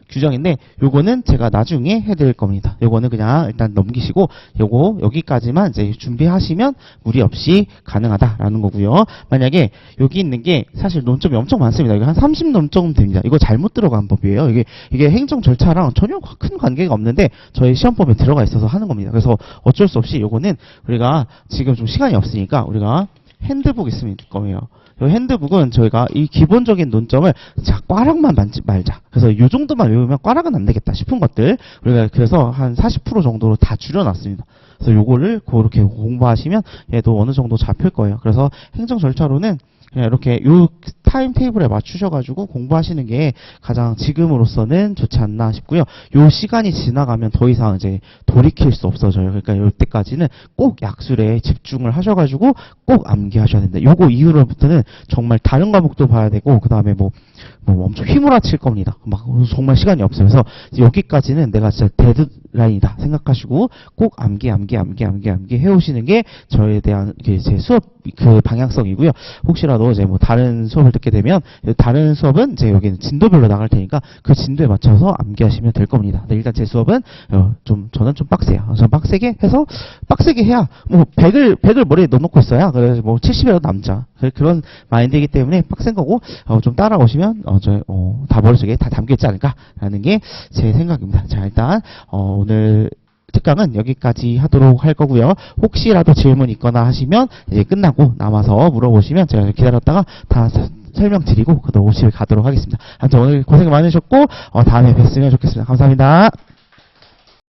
규정인데 요거는 제가 나중에 해드릴 겁니다. 요거는 그냥 일단 넘기시고 요거 여기까지만 이제 준비하시면 무리 없이 가능하다라는 거고요. 만약에 여기 있는 게 사실 논점이 엄청 많습니다. 이거 한 30논점 됩니다. 이거 잘못 들어간 법이에요. 이게 행정 절차랑 전혀 큰 관계가 없는데 저희 시험법에 들어가 있어서 하는 겁니다. 그래서 어쩔 수 없이 요거는 우리가 지금 좀 시간이 없으니까 우리가 핸드북 있으면 될 거예요. 이 핸드북은 저희가 이 기본적인 논점을 자, 꽈락만 만지 말자. 그래서 이 정도만 외우면 꽈락은 안 되겠다 싶은 것들 우리가 그래서 한 40% 정도로 다 줄여놨습니다. 그래서 요거를 그렇게 공부하시면 얘도 어느 정도 잡힐 거예요. 그래서 행정 절차로는 그냥 이렇게 요 타임 테이블에 맞추셔가지고 공부하시는 게 가장 지금으로서는 좋지 않나 싶고요. 요 시간이 지나가면 더 이상 이제 돌이킬 수 없어져요. 그러니까 요때까지는 꼭 약술에 집중을 하셔가지고 꼭 암기하셔야 된다. 요거 이후로부터는 정말 다른 과목도 봐야 되고, 그 다음에 뭐 엄청 휘몰아칠 겁니다. 막 정말 시간이 없어요. 그래서 여기까지는 내가 진짜 데드라인이다 생각하시고 꼭 암기 해오시는 게 저에 대한 제 수업 그 방향성이고요. 혹시라도 이제 뭐 다른 수업을 듣게 되면 다른 수업은 이제 여기는 진도별로 나갈 테니까 그 진도에 맞춰서 암기하시면 될 겁니다. 근데 일단 제 수업은 저는 좀 빡세요. 좀 빡세게 해서 빡세게 해야 뭐 100을 머리에 넣어놓고 있어야 그래서 뭐 70이라도 남자 그런 마인드이기 때문에 빡센 거고 좀 따라오시면 다 머릿속에 다 담겨있지 않을까라는 게 제 생각입니다. 자, 일단 오늘 특강은 여기까지 하도록 할 거고요. 혹시라도 질문 있거나 하시면 이제 끝나고 남아서 물어보시면 제가 기다렸다가 다 설명드리고 그다음 오실 가도록 하겠습니다. 아무튼 오늘 고생 많으셨고 다음에 뵀으면 좋겠습니다. 감사합니다.